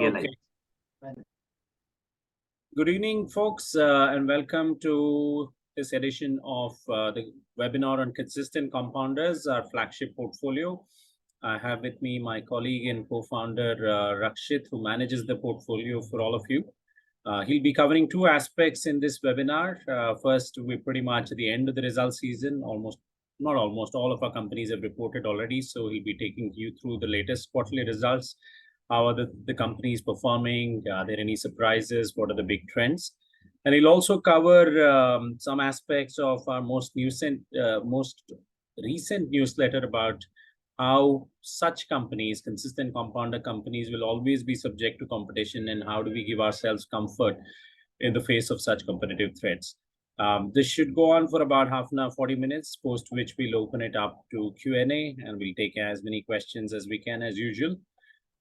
Okay. Good evening, folks, and welcome to this edition of the webinar on consistent compounders, our flagship portfolio. I have with me my colleague and co-founder Rakshit, who manages the portfolio for all of you. He'll be covering two aspects in this webinar. First, we're pretty much at the end of the result season. Not almost, all of our companies have reported already. So he'll be taking you through the latest quarterly results. How are the companies performing? Are there any surprises? What are the big trends? And he'll also cover some aspects of our most recent newsletter about how such companies, consistent compounder companies, will always be subject to competition, and how do we give ourselves comfort in the face of such competitive threats. This should go on for about half an hour, 40 minutes, post which we'll open it up to Q&A, and we'll take as many questions as we can as usual.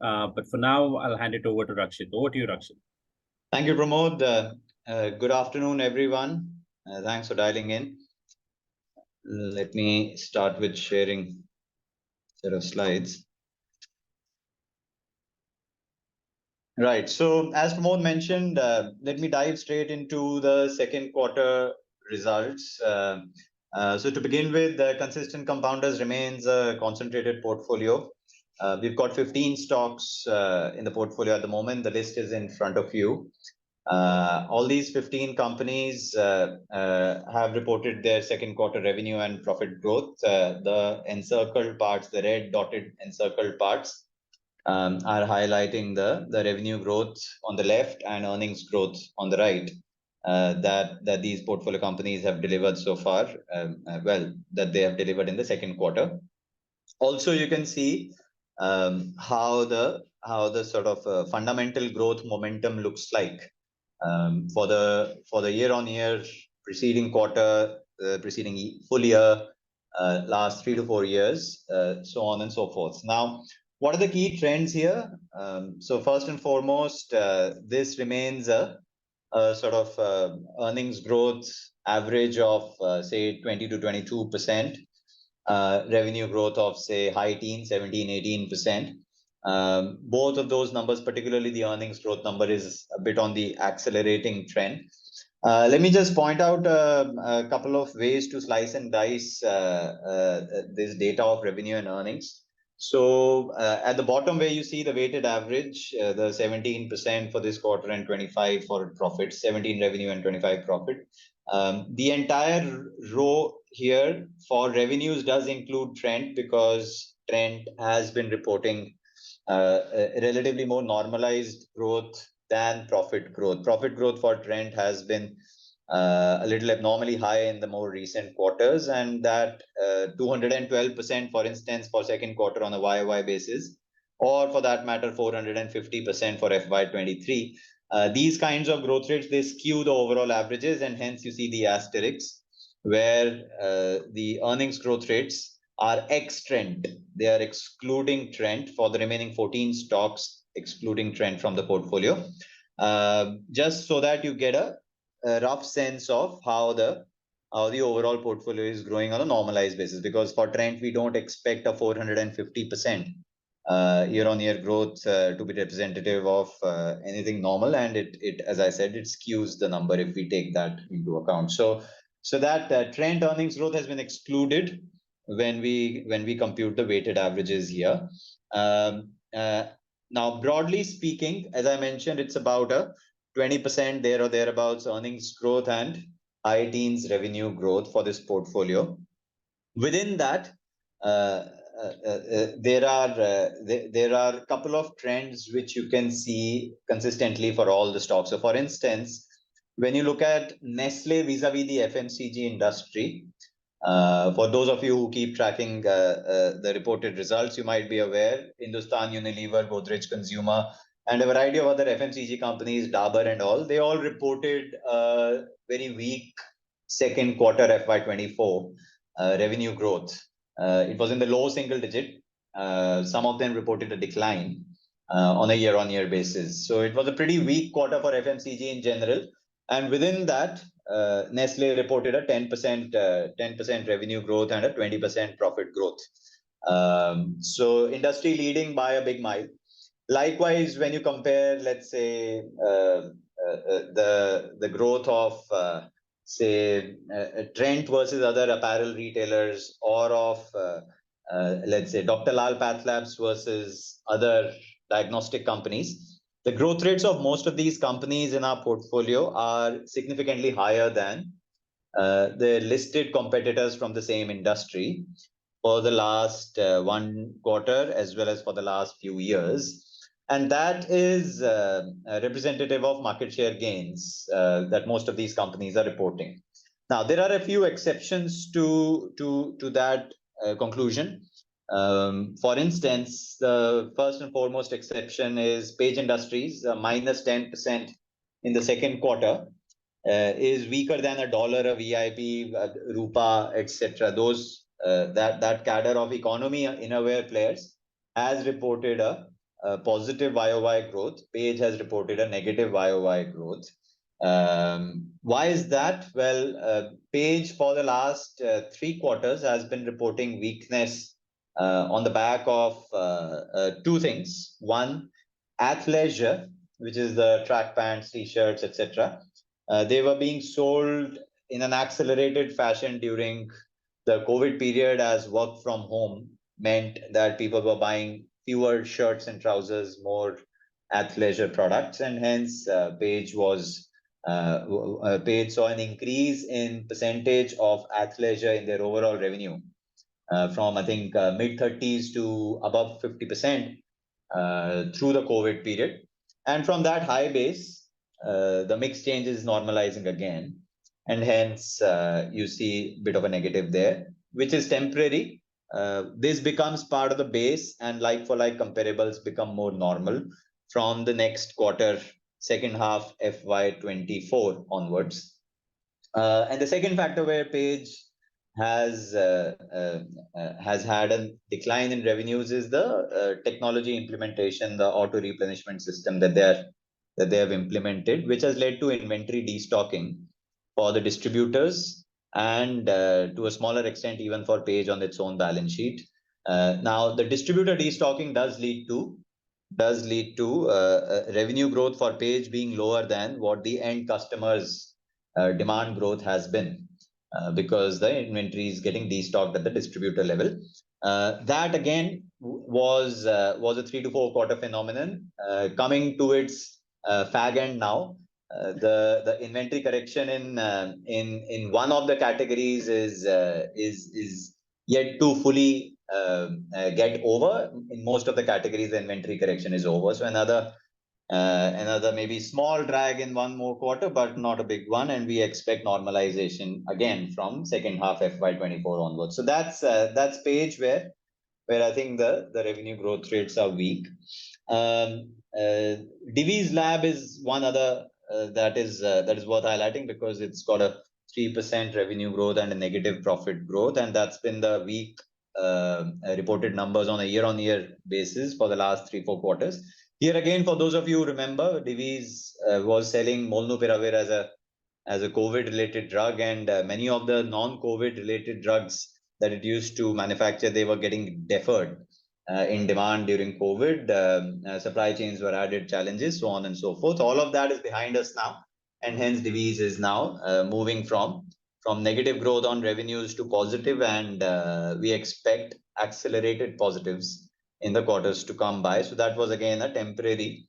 But for now, I'll hand it over to Rakshit. Over to you, Rakshit. Thank you, Pramod. Good afternoon, everyone. Thanks for dialing in. Let me start with sharing a set of slides. Right. So as Pramod mentioned, let me dive straight into the second quarter results. So to begin with, the consistent compounders remains a concentrated portfolio. We've got 15 stocks in the portfolio at the moment. The list is in front of you. All these 15 companies have reported their second quarter revenue and profit growth. The encircled parts, the red dotted encircled parts, are highlighting the revenue growth on the left and earnings growth on the right that these portfolio companies have delivered so far. That they have delivered in the second quarter. Also, you can see how the sort of fundamental growth momentum looks like for the year-on-year, preceding quarter, preceding full year, last 3 to 4 years, so on and so forth. Now, what are the key trends here? So first and foremost, this remains a sort of earnings growth average of say 20 to 22%. Revenue growth of say high teens, 17-18%. Both of those numbers, particularly the earnings growth number, is a bit on the accelerating trend. Let me just point out a couple of ways to slice and dice this data of revenue and earnings. So at the bottom where you see the weighted average, the 17% for this quarter and 25 for profit, 17 revenue and 25 profit. The entire row here for revenues does include Trent, because Trent has been reporting relatively more normalized growth than profit growth. Profit growth for Trent has been a little abnormally high in the more recent quarters, and that 212%, for instance, for second quarter on a YoY basis, or for that matter, 450% for FY23. These kinds of growth rates, they skew the overall averages, and hence you see the asterisks where the earnings growth rates are ex-Trent. They are excluding Trent for the remaining 14 stocks, excluding Trent from the portfolio. Just so that you get a rough sense of how the overall portfolio is growing on a normalized basis, because for Trent we don't expect a 450% year-on-year growth to be representative of anything normal, and it as I said, it skews the number if we take that into account. So that Trent earnings growth has been excluded when we compute the weighted averages here. Now, broadly speaking, as I mentioned, it's about a 20% there or thereabouts earnings growth and high teens revenue growth for this portfolio. Within that, there are a couple of trends which you can see consistently for all the stocks. So for instance, when you look at Nestle vis-a-vis the FMCG industry, for those of you who keep tracking the reported results, you might be aware Hindustan Unilever, Godrej Consumer, and a variety of other FMCG companies, Dabur and all, they all reported very weak second quarter FY24 revenue growth. It was in the low single digit. Some of them reported a decline on a year-on-year basis. So it was a pretty weak quarter for FMCG in general. And within that, Nestle reported a 10% revenue growth and a 20% profit growth. So industry leading by a big mile. Likewise, when you compare, let's say, the growth of say Trent versus other apparel retailers, or of let's say Dr. Lal Pathlabs versus other diagnostic companies, the growth rates of most of these companies in our portfolio are significantly higher than the listed competitors from the same industry for the last one quarter as well as for the last few years. And that is representative of market share gains that most of these companies are reporting. Now, there are a few exceptions to that conclusion. For instance, the first and foremost exception is Page Industries, minus 10% in the second quarter. Is weaker than a dollar, a VIP, Rupa, etc. Those that cadre of economy innerwear players has reported a positive YoY growth. Page has reported a negative YoY growth. Why is that? Well, Page for the last 3 quarters has been reporting weakness on the back of two things. One, athleisure, which is the track pants, t-shirts, etc. They were being sold in an accelerated fashion during the COVID period, as work from home meant that people were buying fewer shirts and trousers, more athleisure products, and hence Page saw an increase in percentage of athleisure in their overall revenue from I think mid-30s to above 50% through the COVID period. And from that high base, the mix change is normalizing again. And hence, you see a bit of a negative there, which is temporary. This becomes part of the base, and like-for-like comparables become more normal from the next quarter, second half FY24 onwards. And the second factor where Page has had a decline in revenues is the technology implementation, the auto replenishment system that they have implemented, which has led to inventory destocking for the distributors and to a smaller extent even for Page on its own balance sheet. Now, the distributor destocking does lead to revenue growth for Page being lower than what the end customers' demand growth has been. Because the inventory is getting destocked at the distributor level. That again was a 3 to 4 quarter phenomenon coming to its fag end now. The inventory correction in one of the categories is yet to fully get over. In most of the categories, the inventory correction is over. So another maybe small drag in one more quarter, but not a big one, and we expect normalization again from second half FY24 onwards. So that's Page where I think the revenue growth rates are weak. Divi's Lab is one other that is worth highlighting because it's got a 3% revenue growth and a negative profit growth, and that's been the weak reported numbers on a year-on-year basis for the last 3-4 quarters. Here again, for those of you who remember, Divi's was selling Molnupiravir as a COVID-related drug, and many of the non-COVID-related drugs that it used to manufacture, they were getting deferred in demand during COVID. Supply chains were added challenges, so on and so forth. All of that is behind us now, and hence Divi's is now moving from negative growth on revenues to positive, and we expect accelerated positives in the quarters to come by. So that was again a temporary,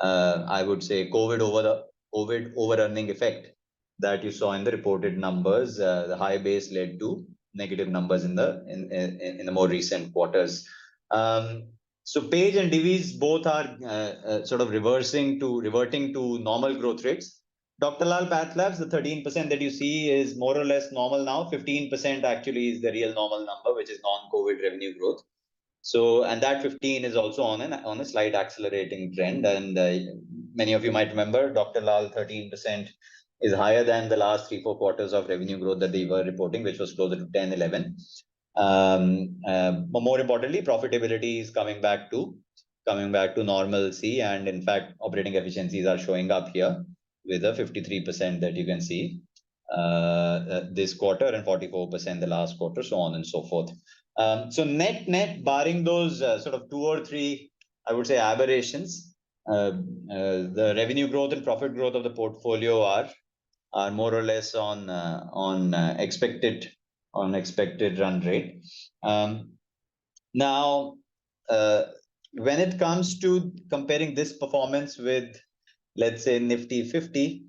I would say, COVID over-earning effect that you saw in the reported numbers. The high base led to negative numbers in the more recent quarters. So Page and Divi's both are sort of reverting to normal growth rates. Dr. Lal Pathlabs, the 13% that you see is more or less normal now. 15% actually is the real normal number, which is non-COVID revenue growth. So, and that 15 is also on a slight accelerating trend. And many of you might remember, Dr. Lal 13% is higher than the last 3-4 quarters of revenue growth that they were reporting, which was closer to 10-11. But more importantly, profitability is coming back to normalcy, and in fact, operating efficiencies are showing up here with a 53% that you can see this quarter and 44% the last quarter, so on and so forth. So net, barring those sort of 2 or 3 I would say, aberrations. The revenue growth and profit growth of the portfolio are more or less on expected run rate. Now, when it comes to comparing this performance with, let's say, Nifty 50,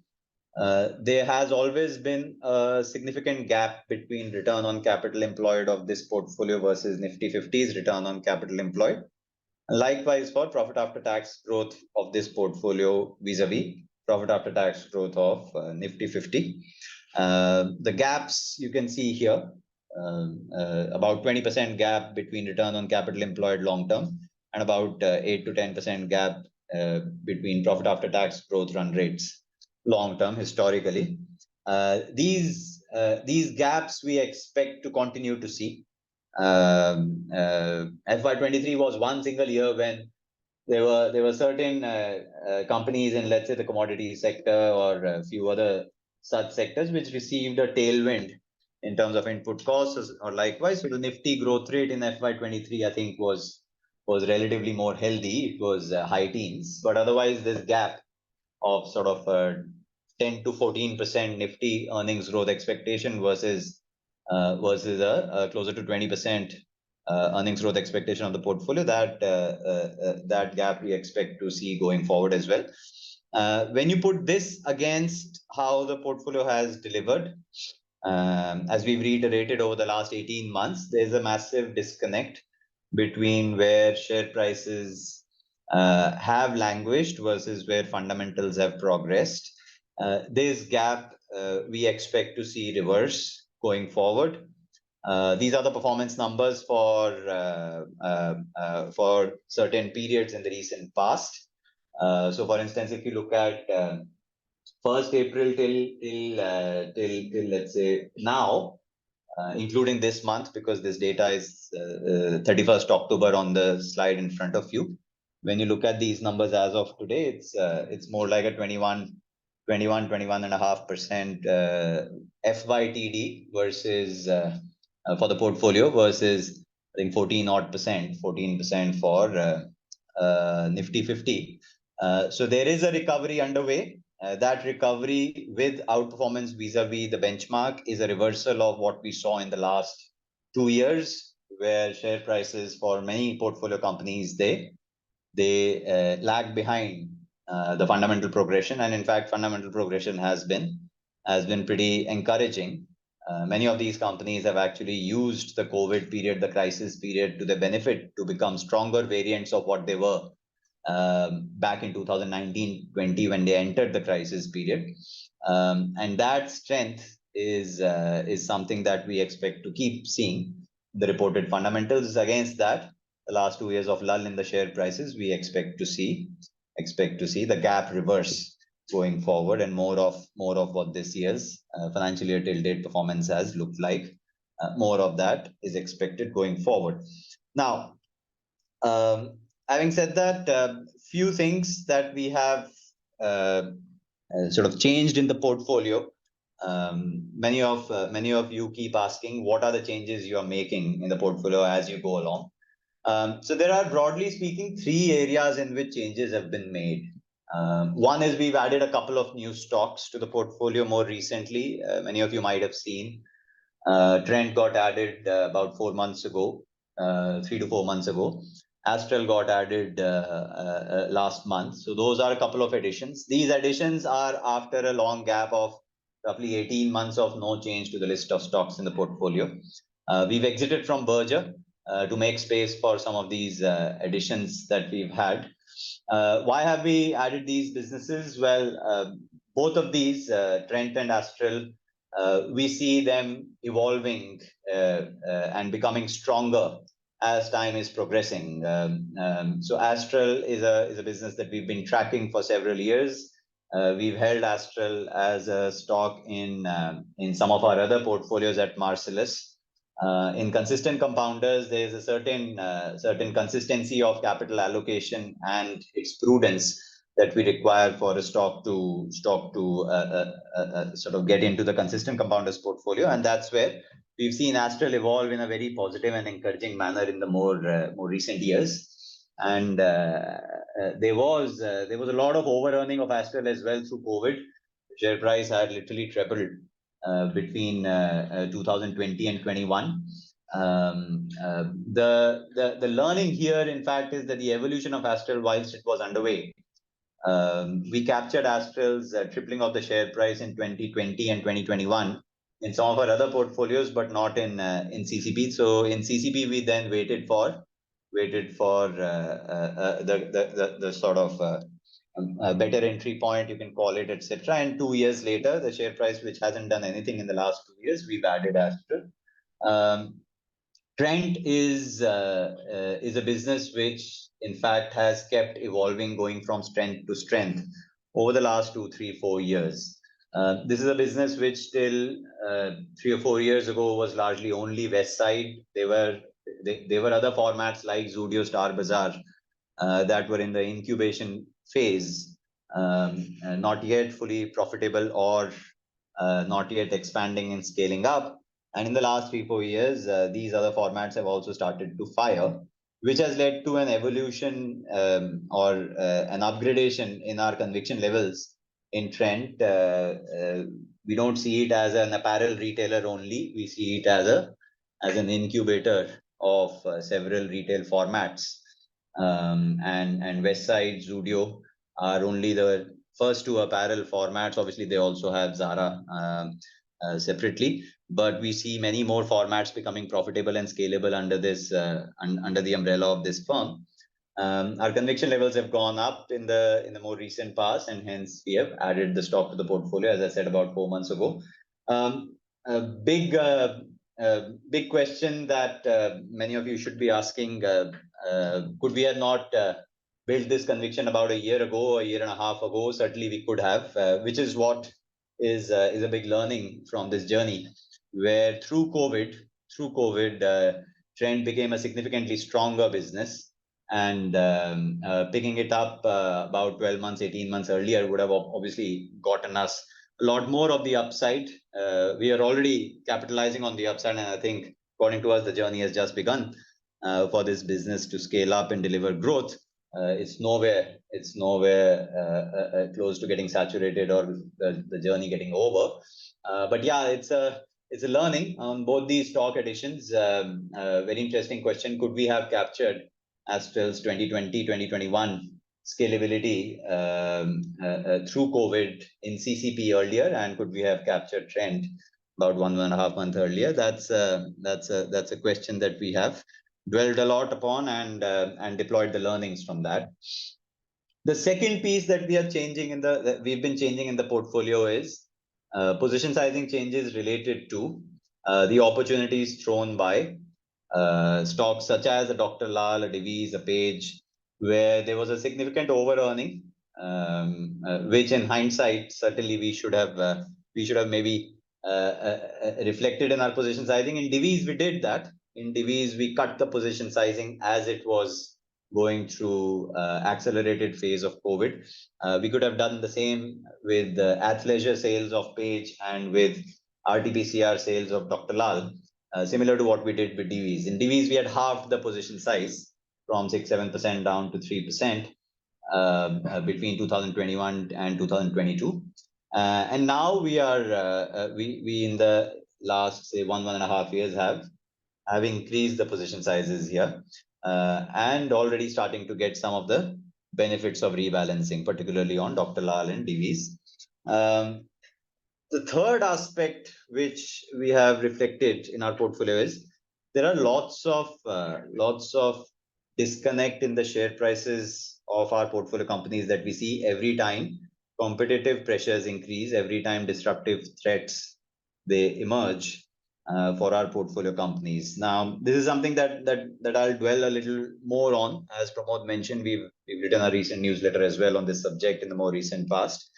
there has always been a significant gap between return on capital employed of this portfolio versus Nifty 50's return on capital employed. Likewise, for profit after tax growth of this portfolio vis-a-vis profit after tax growth of Nifty 50. The gaps you can see here, about 20% gap between return on capital employed long term and about 8 to 10% gap between profit after tax growth run rates long term historically. These gaps we expect to continue to see. FY23 was one single year when there were certain companies in, let's say, the commodity sector or a few other such sectors which received a tailwind in terms of input costs or likewise. So the Nifty growth rate in FY23, I think, was relatively more healthy. It was high teens, but otherwise this gap of sort of 10 to 14% Nifty earnings growth expectation versus a closer to 20% earnings growth expectation of the portfolio, that gap we expect to see going forward as well. When you put this against how the portfolio has delivered, as we've reiterated over the last 18 months, there's a massive disconnect between where share prices have languished versus where fundamentals have progressed. This gap we expect to see reverse going forward. These are the performance numbers for certain periods in the recent past. So, for instance, if you look at 1st April till let's say now, including this month, because this data is 31st October on the slide in front of you. When you look at these numbers as of today, it's more like a 21.5% FYTD versus for the portfolio versus I think 14% for Nifty 50. So there is a recovery underway. That recovery with outperformance vis-a-vis the benchmark is a reversal of what we saw in the last 2 years, where share prices for many portfolio companies they lag behind the fundamental progression, and in fact, fundamental progression has been pretty encouraging. Many of these companies have actually used the COVID period, the crisis period, to their benefit to become stronger variants of what they were back in 2019-20 when they entered the crisis period, and that strength is something that we expect to keep seeing. The reported fundamentals against that, the last 2 years of lull in the share prices, we expect to see the gap reverse going forward, and more of what this year's financial year till date performance has looked like. More of that is expected going forward. Now, having said that, few things that we have sort of changed in the portfolio. Many of you keep asking, what are the changes you are making in the portfolio as you go along? So there are, broadly speaking, 3 areas in which changes have been made. One is we've added a couple of new stocks to the portfolio more recently. Many of you might have seen Trent got added about 4 months ago, 3 to 4 months ago. Astral got added last month. So those are a couple of additions. These additions are after a long gap of roughly 18 months of no change to the list of stocks in the portfolio. We've exited from Berger to make space for some of these additions that we've had. Why have we added these businesses? Well, both of these, Trent and Astral, we see them evolving and becoming stronger as time is progressing. So Astral is a business that we've been tracking for several years. We've held Astral as a stock in some of our other portfolios at Marcellus. In consistent compounders, there is a certain consistency of capital allocation and its prudence that we require for a stock to sort of get into the consistent compounders portfolio, and that's where we've seen Astral evolve in a very positive and encouraging manner in the more recent years. And there was a lot of over earning of Astral as well through COVID. The share price had literally tripled between 2020 and 21. The learning here, in fact, is that the evolution of Astral, whilst it was underway, we captured Astral's tripling of the share price in 2020 and 2021 in some of our other portfolios, but not in CCP. So in CCP, we then waited for the sort of a better entry point, you can call it, etc. And 2 years later, the share price, which hasn't done anything in the last 2 years, we've added Astral. Trent is a business which, in fact, has kept evolving, going from strength to strength over the last 2, 3, 4 years. This is a business which till 3 or 4 years ago was largely only West Side. There were other formats like Zudio, Star Bazaar that were in the incubation phase, not yet fully profitable or not yet expanding and scaling up. And in the last 3, 4 years, these other formats have also started to fire, which has led to an evolution or an upgradation in our conviction levels in Trent. We don't see it as an apparel retailer only. We see it as an incubator of several retail formats. And West Side, Zudio are only the first two apparel formats. Obviously, they also have Zara separately, but we see many more formats becoming profitable and scalable under this under the umbrella of this firm. Our conviction levels have gone up in the more recent past, and hence we have added the stock to the portfolio, as I said, about 4 months ago. A big question that many of you should be asking: could we have not built this conviction about a year ago, a year and a half ago? Certainly, we could have, which is what is a big learning from this journey, where through COVID, Trent became a significantly stronger business, and picking it up about 12 months, 18 months earlier would have obviously gotten us a lot more of the upside. We are already capitalizing on the upside, and I think, according to us, the journey has just begun for this business to scale up and deliver growth. It's nowhere close to getting saturated or the journey getting over. But yeah, it's a learning on both these stock additions. Very interesting question. Could we have captured Astral's 2020, 2021 scalability through COVID in CCP earlier, and could we have captured Trent about 1.5 months earlier? That's a question that we have dwelled a lot upon and deployed the learnings from that. The second piece that we've been changing in the portfolio is position sizing changes related to the opportunities thrown by stocks such as a Dr. Lal, a Divi's, a Page, where there was a significant over earning, which in hindsight certainly we should have maybe reflected in our position sizing. In Divi's, we did that. In Divi's, we cut the position sizing as it was going through accelerated phase of COVID. We could have done the same with athleisure sales of Page and with RT-PCR sales of Dr. Lal. Similar to what we did with Divi's. In Divi's, we had halved the position size from 6-7% down to 3% between 2021 and 2022. And now we in the last, say, 1.5 years have increased the position sizes here and already starting to get some of the benefits of rebalancing, particularly on Dr. Lal and Divi's. The third aspect which we have reflected in our portfolio is there are lots of disconnect in the share prices of our portfolio companies that we see every time competitive pressures increase, every time disruptive threats they emerge for our portfolio companies. Now, this is something that I'll dwell a little more on. As Pramod mentioned, we've written a recent newsletter as well on this subject in the more recent past.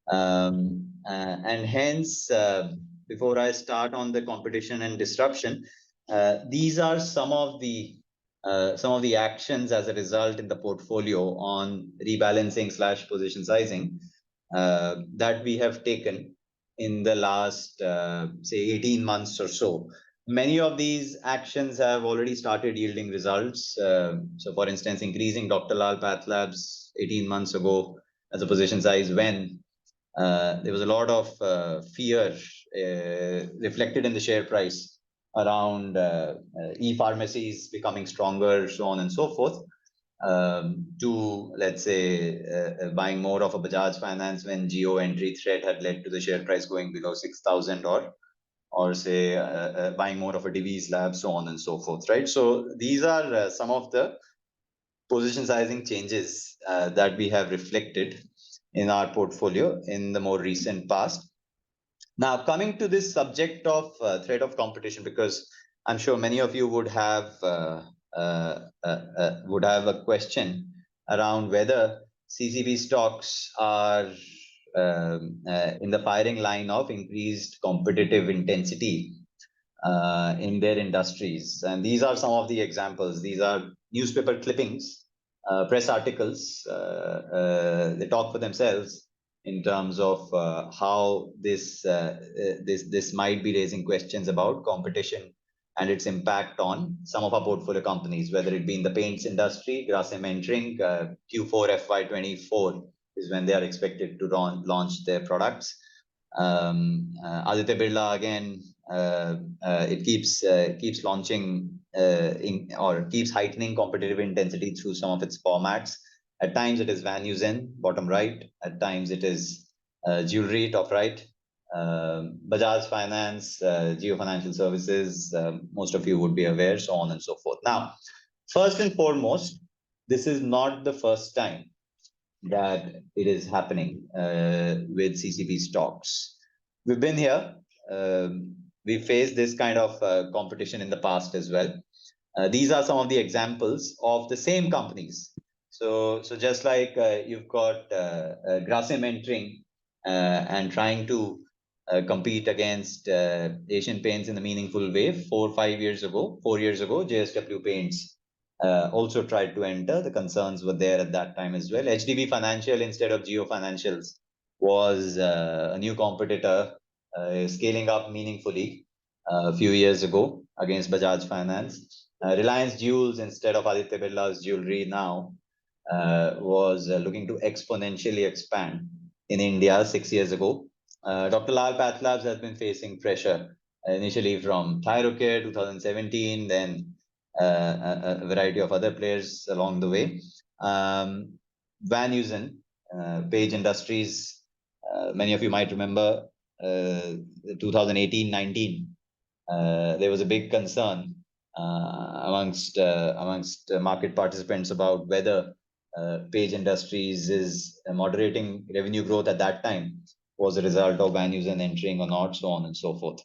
And hence, before I start on the competition and disruption, these are some of the actions as a result in the portfolio on rebalancing / position sizing that we have taken in the last, say, 18 months or so. Many of these actions have already started yielding results. So, for instance, increasing Dr. Lal Pathlab's 18 months ago as a position size when there was a lot of fear reflected in the share price around e-pharmacies becoming stronger, so on and so forth, to, let's say, buying more of a Bajaj Finance when geo entry threat had led to the share price going below 6,000, or say buying more of a Divi's Lab, so on and so forth, right? So these are some of the position sizing changes that we have reflected in our portfolio in the more recent past. Now, coming to this subject of threat of competition, because I'm sure many of you would have a question around whether CCP stocks are in the firing line of increased competitive intensity in their industries. And these are some of the examples. These are newspaper clippings, press articles. They talk for themselves in terms of how this might be raising questions about competition and its impact on some of our portfolio companies, whether it be in the paints industry. Grasim entering Q4 FY24 is when they are expected to launch their products. Aditya Birla again, it keeps launching or keeps heightening competitive intensity through some of its formats. At times it is Van Heusen, bottom right. At times it is jewelry, top right. Bajaj Finance, Geo Financial Services, most of you would be aware, so on and so forth. Now, first and foremost, this is not the first time that it is happening with CCP stocks. We've been here. We faced this kind of competition in the past as well. These are some of the examples of the same companies. So just like you've got Grasim entering and trying to compete against Asian Paints in a meaningful way 4 years ago, JSW Paints also tried to enter. The concerns were there at that time as well. HDB Financial instead of Geo Financials was a new competitor scaling up meaningfully a few years ago against Bajaj Finance. Reliance Jewels instead of Aditya Birla's jewelry now was looking to exponentially expand in India 6 years ago. Dr. Lal Pathlab has been facing pressure initially from Thyrocare 2017, then a variety of other players along the way. Van Heusen, Page Industries, many of you might remember 2018-19. There was a big concern amongst market participants about whether Page Industries is moderating revenue growth at that time was a result of Van Heusen entering or not, so on and so forth.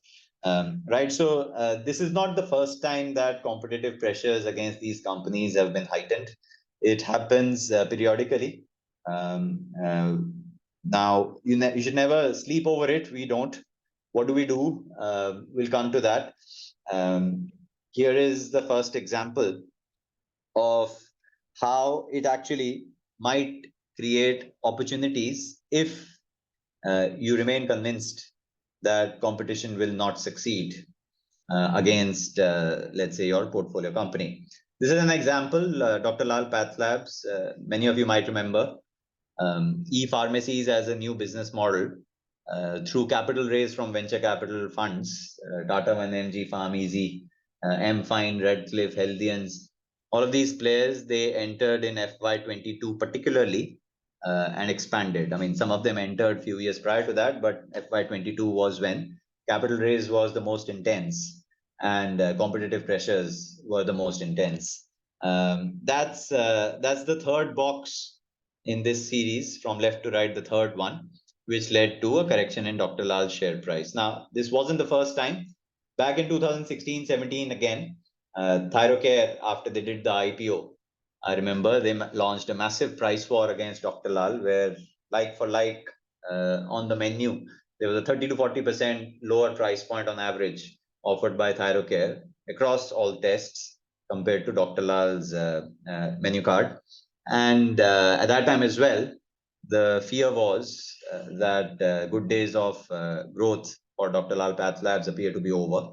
Right, so this is not the first time that competitive pressures against these companies have been heightened. It happens periodically. Now, you should never sleep over it. We don't. What do we do? We'll come to that. Here is the first example of how it actually might create opportunities if you remain convinced that competition will not succeed against, let's say, your portfolio company. This is an example, Dr. Lal Pathlab's, many of you might remember, e-pharmacies as a new business model through capital raised from venture capital funds, Tata 1mg, Farm Easy, M-Fine, Redcliffe, Healthians. All of these players, they entered in FY22 particularly and expanded. I mean, some of them entered a few years prior to that, but FY22 was when capital raise was the most intense and competitive pressures were the most intense. That's the third box in this series from left to right, the third one, which led to a correction in Dr. Lal's share price. Now, this wasn't the first time. Back in 2016-17, again, Thyrocare, after they did the IPO, I remember they launched a massive price war against Dr. Lal, where like for like on the menu, there was a 30 to 40% lower price point on average offered by Thyrocare across all tests compared to Dr. Lal's menu card. And at that time as well, the fear was that good days of growth for Dr. Lal Pathlabs appear to be over.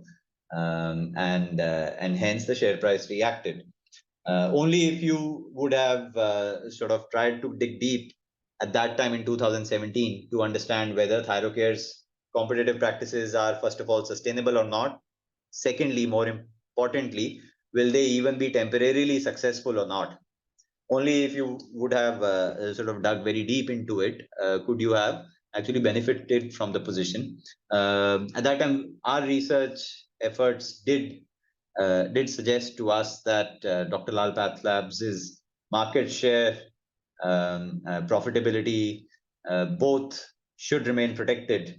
and hence the share price reacted. Only if you would have sort of tried to dig deep at that time in 2017 to understand whether Thyrocare's competitive practices are, first of all, sustainable or not. Secondly, more importantly, will they even be temporarily successful or not? Only if you would have sort of dug very deep into it, could you have actually benefited from the position. At that time, our research efforts did suggest to us that Dr. Lal Pathlab's market share, profitability, both should remain protected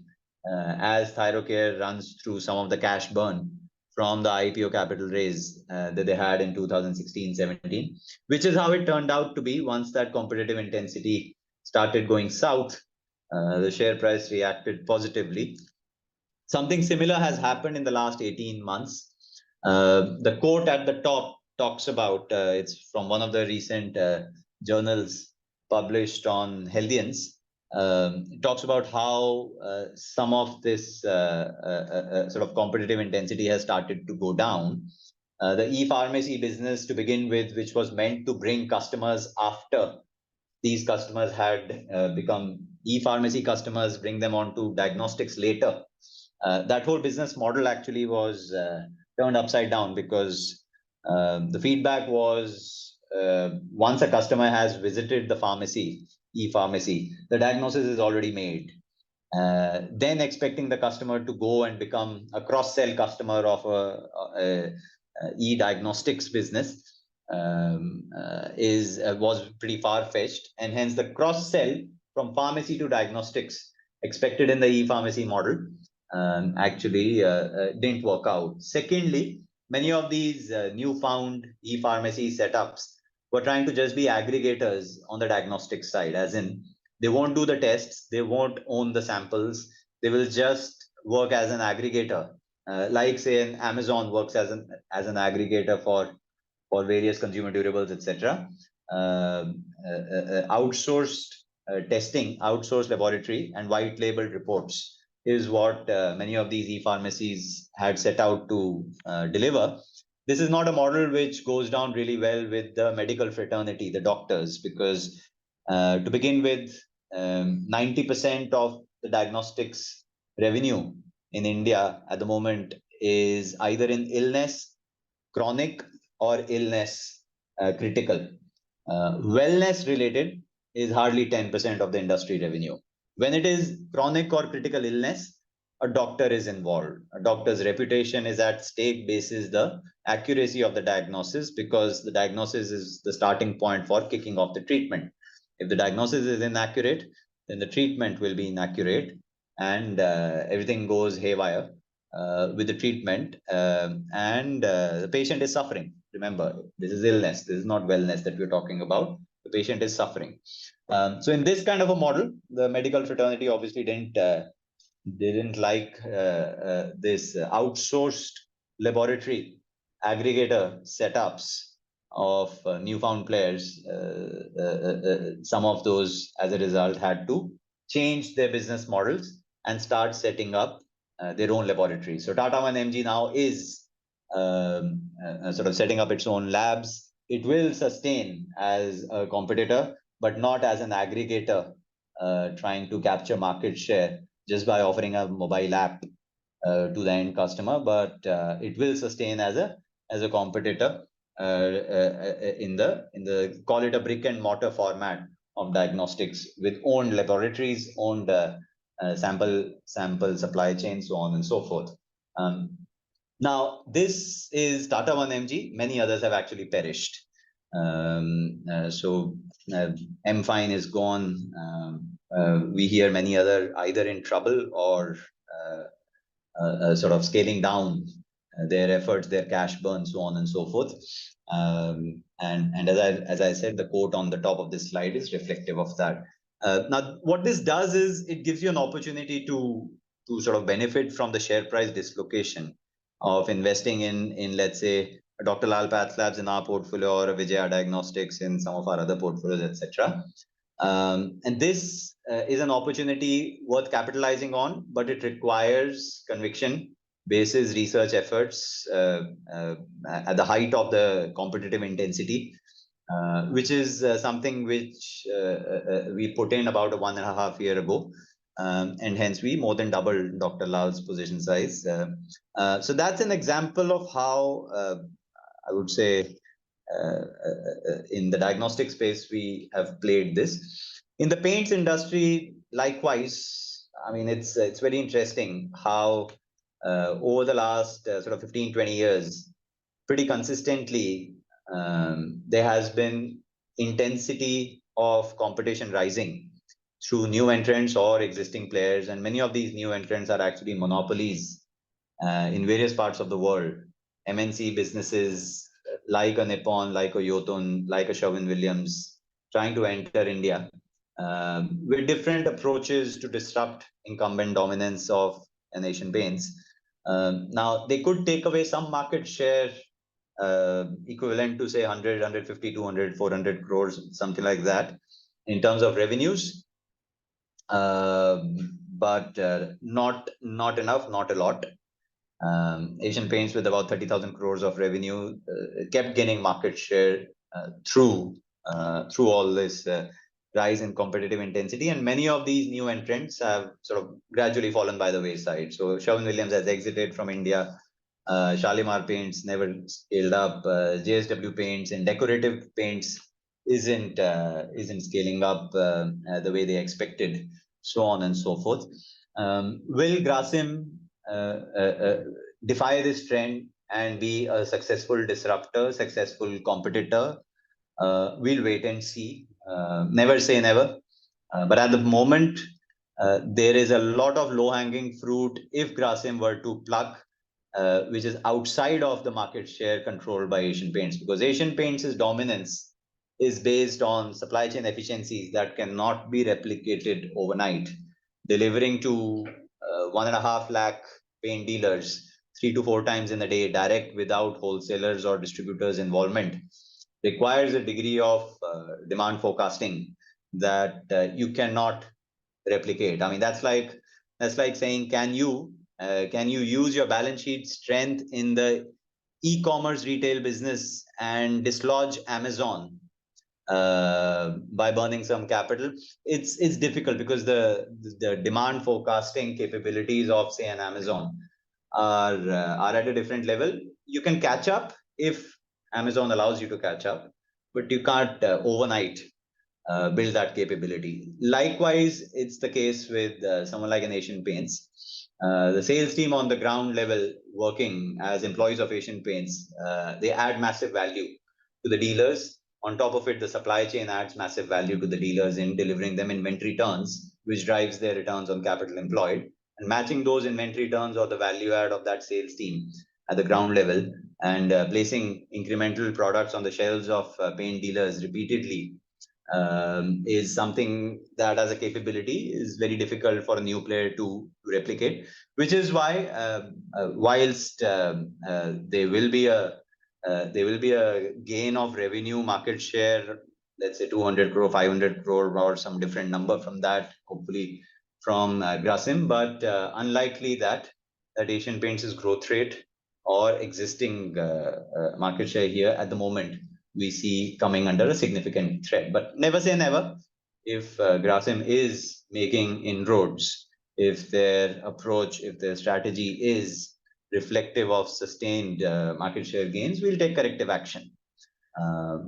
as Thyrocare runs through some of the cash burn from the IPO capital raise that they had in 2016-17, which is how it turned out to be. Once that competitive intensity started going south, the share price reacted positively. Something similar has happened in the last 18 months. The quote at the top talks about, it's from one of the recent journals published on Healthians. It talks about how some of this sort of competitive intensity has started to go down. The e-pharmacy business to begin with, which was meant to bring customers after these customers had become e-pharmacy customers, bring them on to diagnostics later. That whole business model actually was turned upside down because the feedback was once a customer has visited the pharmacy, e-pharmacy, the diagnosis is already made. Then expecting the customer to go and become a cross-sell customer of a e-diagnostics business was pretty far-fetched, and hence the cross-sell from pharmacy to diagnostics expected in the e-pharmacy model actually didn't work out. Secondly, many of these newfound e-pharmacy setups were trying to just be aggregators on the diagnostics side, as in they won't do the tests, they won't own the samples, they will just work as an aggregator, like say an Amazon works as an aggregator for various consumer durables, etc. Outsourced testing, outsourced laboratory, and white labeled reports is what many of these e-pharmacies had set out to deliver. This is not a model which goes down really well with the medical fraternity, the doctors, because to begin with, 90% of the diagnostics revenue in India at the moment is either in illness, chronic, or illness critical. Wellness related is hardly 10% of the industry revenue. When it is chronic or critical illness, a doctor is involved. A doctor's reputation is at stake basis the accuracy of the diagnosis, because the diagnosis is the starting point for kicking off the treatment. If the diagnosis is inaccurate, then the treatment will be inaccurate, and everything goes haywire with the treatment, and the patient is suffering. Remember, this is illness, this is not wellness that we're talking about. The patient is suffering. So in this kind of a model, the medical fraternity obviously didn't like this outsourced laboratory aggregator setups of newfound players. Some of those, as a result, had to change their business models and start setting up their own laboratories. So Tata 1mg now is sort of setting up its own labs. It will sustain as a competitor, but not as an aggregator trying to capture market share just by offering a mobile app to the end customer. But it will sustain as a competitor in the call it a brick and mortar format of diagnostics, with owned laboratories, owned sample supply chain, so on and so forth. Now, this is Tata 1mg. Many others have actually perished. So M-Fine is gone. We hear many other either in trouble or sort of scaling down their efforts, their cash burn, so on and so forth. And as I said, the quote on the top of this slide is reflective of that. Now, what this does is it gives you an opportunity to sort of benefit from the share price dislocation of investing in let's say Dr. Lal Pathlabs in our portfolio, or a Vijaya Diagnostics in some of our other portfolios, etc. And this is an opportunity worth capitalizing on, but it requires conviction, basis research efforts at the height of the competitive intensity, which is something which we put in about 1.5 years ago. And hence we more than doubled Dr. Lal's position size. So that's an example of how I would say in the diagnostic space we have played this. In the paints industry, likewise, I mean, it's very interesting how over the last sort of 15, 20 years, pretty consistently, there has been intensity of competition rising through new entrants or existing players. And many of these new entrants are actually monopolies in various parts of the world. MNC businesses like a Nippon, like a Yotun, like a Sherwin-Williams, trying to enter India with different approaches to disrupt incumbent dominance of an Asian Paints. Now, they could take away some market share equivalent to say 100, 150, 200, 400 crores, something like that in terms of revenues. But not enough, not a lot. Asian Paints with about 30,000 crores of revenue kept gaining market share through all this rise in competitive intensity, and many of these new entrants have sort of gradually fallen by the wayside. So Sherwin-Williams has exited from India. Shalimar Paints never scaled up. JSW Paints and decorative paints isn't scaling up the way they expected, so on and so forth. Will Grasim defy this trend and be a successful disruptor, successful competitor? We'll wait and see. Never say never. But at the moment, there is a lot of low-hanging fruit if Grasim were to pluck, which is outside of the market share controlled by Asian Paints, because Asian Paints' dominance is based on supply chain efficiencies that cannot be replicated overnight, delivering to 1.5 lakh paint dealers 3 to 4 times in a day, direct without wholesalers or distributors' involvement, requires a degree of demand forecasting that you cannot replicate. I mean, that's like saying, can you use your balance sheet strength in the e-commerce retail business and dislodge Amazon by burning some capital? It's difficult because the demand forecasting capabilities of say an Amazon are at a different level. You can catch up if Amazon allows you to catch up, but you can't overnight build that capability. Likewise, it's the case with someone like an Asian Paints. The sales team on the ground level working as employees of Asian Paints, they add massive value to the dealers. On top of it, the supply chain adds massive value to the dealers in delivering them inventory turns, which drives their returns on capital employed. And matching those inventory turns or the value add of that sales team at the ground level and placing incremental products on the shelves of paint dealers repeatedly is something that as a capability is very difficult for a new player to replicate, which is why whilst there will be a gain of revenue market share, let's say 200 crore, 500 crore or some different number from that, hopefully from Grasim, but unlikely that Asian Paints' growth rate or existing market share here at the moment we see coming under a significant threat. But never say never. If Grasim is making inroads, if their approach, if their strategy is reflective of sustained market share gains, we'll take corrective action.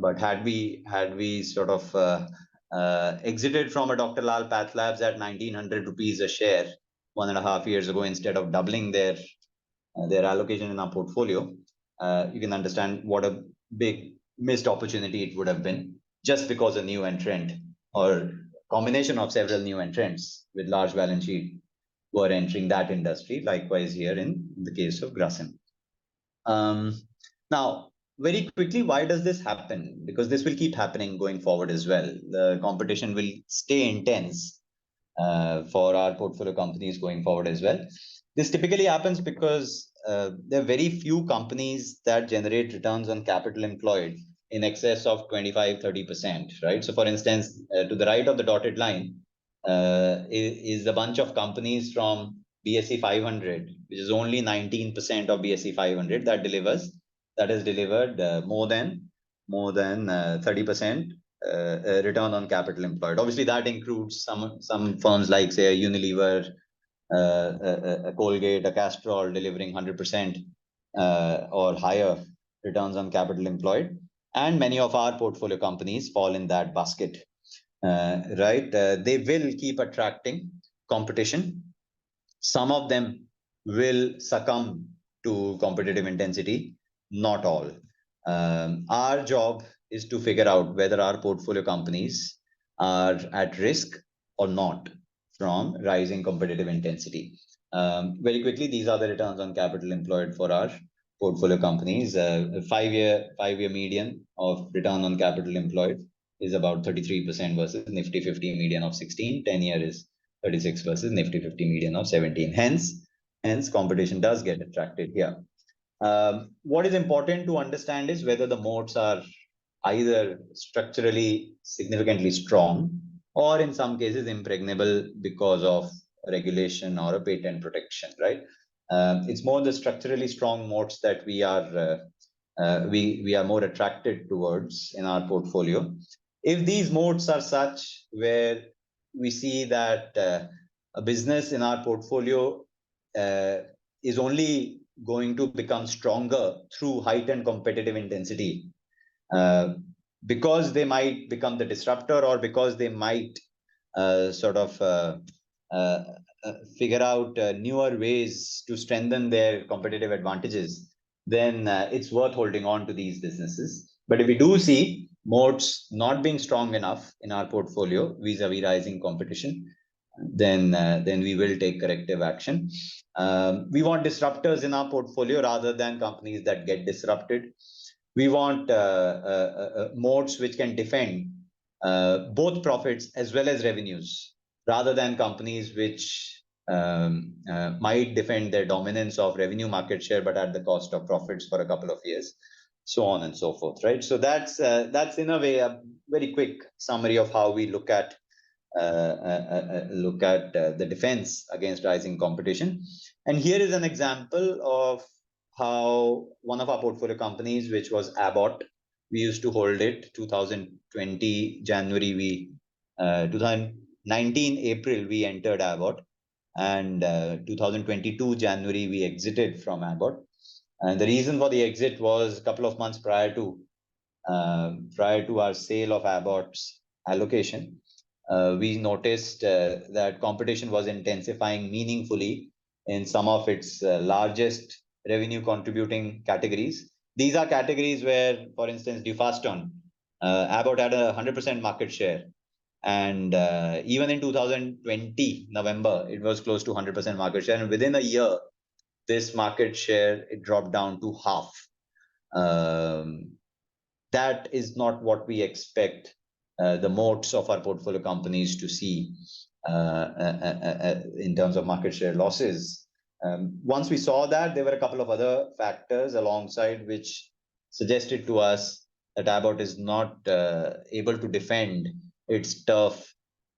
But had we sort of exited from a Dr. Lal Pathlabs at 1,900 rupees a share 1.5 years ago instead of doubling their allocation in our portfolio, you can understand what a big missed opportunity it would have been just because a new entrant or combination of several new entrants with large balance sheet were entering that industry. Likewise here in the case of Grasim. Now, very quickly, why does this happen? Because this will keep happening going forward as well. The competition will stay intense for our portfolio companies going forward as well. This typically happens because there are very few companies that generate returns on capital employed in excess of 25-30%, right? So for instance, to the right of the dotted line is a bunch of companies from BSE 500, which is only 19% of BSE 500, that has delivered more than 30% return on capital employed. Obviously, that includes some firms like, say, a Unilever, a Colgate, a Castrol delivering 100% or higher returns on capital employed, and many of our portfolio companies fall in that basket. Right? They will keep attracting competition. Some of them will succumb to competitive intensity, not all. Our job is to figure out whether our portfolio companies are at risk or not from rising competitive intensity. Very quickly, these are the returns on capital employed for our portfolio companies. Five-year median of return on capital employed is about 33% versus Nifty 50 median of 16. 10-year is 36 versus Nifty 50 median of 17. Hence, competition does get attracted here. What is important to understand is whether the moats are either structurally significantly strong or in some cases impregnable because of regulation or a patent protection, right? It's more the structurally strong moats that we are more attracted towards in our portfolio. If these moats are such where we see that a business in our portfolio is only going to become stronger through heightened competitive intensity, because they might become the disruptor or because they might figure out newer ways to strengthen their competitive advantages, then it's worth holding on to these businesses. But if we do see moats not being strong enough in our portfolio vis-a-vis rising competition, then we will take corrective action. We want disruptors in our portfolio rather than companies that get disrupted. We want moats which can defend both profits as well as revenues, rather than companies which might defend their dominance of revenue market share, but at the cost of profits for a couple of years, so on and so forth, right? So that's in a way a very quick summary of how we look at the defense against rising competition. And here is an example of how one of our portfolio companies, which was Abbott, we used to hold it 2020 January, 2019 April we entered Abbott, and 2022 January we exited from Abbott. And the reason for the exit was a couple of months prior to our sale of Abbott's allocation. We noticed that competition was intensifying meaningfully in some of its largest revenue contributing categories. These are categories where, for instance, Dufaston, Abbott had 100% market share. And even in 2020, November, it was close to 100% market share. And within a year, this market share, it dropped down to half. That is not what we expect the moats of our portfolio companies to see in terms of market share losses. Once we saw that, there were a couple of other factors alongside which suggested to us that Abbott is not able to defend its turf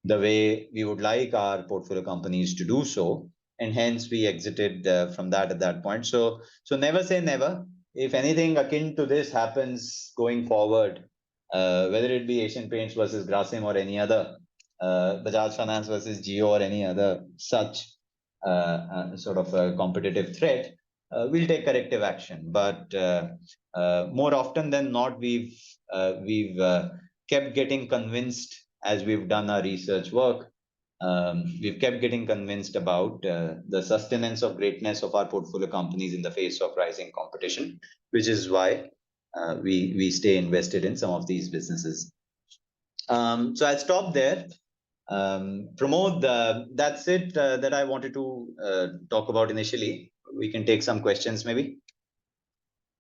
the way we would like our portfolio companies to do so. And hence we exited from that at that point. So never say never. If anything akin to this happens going forward, whether it be Asian Paints versus Grasim or any other, Bajaj Finance versus Jio or any other such sort of a competitive threat, we'll take corrective action. But more often than not, we've kept getting convinced as we've done our research work. We've kept getting convinced about the sustenance of greatness of our portfolio companies in the face of rising competition, which is why we stay invested in some of these businesses. So I'll stop there. Pramod, that's it that I wanted to talk about initially. We can take some questions maybe.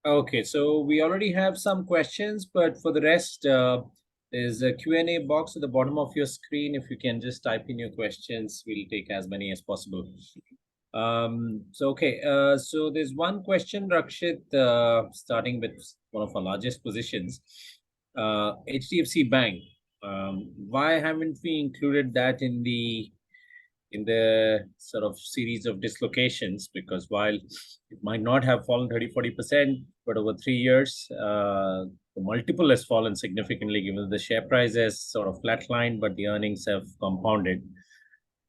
Okay, so we already have some questions, but for the rest, there's a Q&A box at the bottom of your screen. If you can just type in your questions, we'll take as many as possible. So there's one question, Rakshit, starting with one of our largest positions, HDFC Bank. Why haven't we included that in the in the sort of series of dislocations, because while it might not have fallen 30-40%, but over 3 years, the multiple has fallen significantly, given the share price has sort of flatlined, but the earnings have compounded.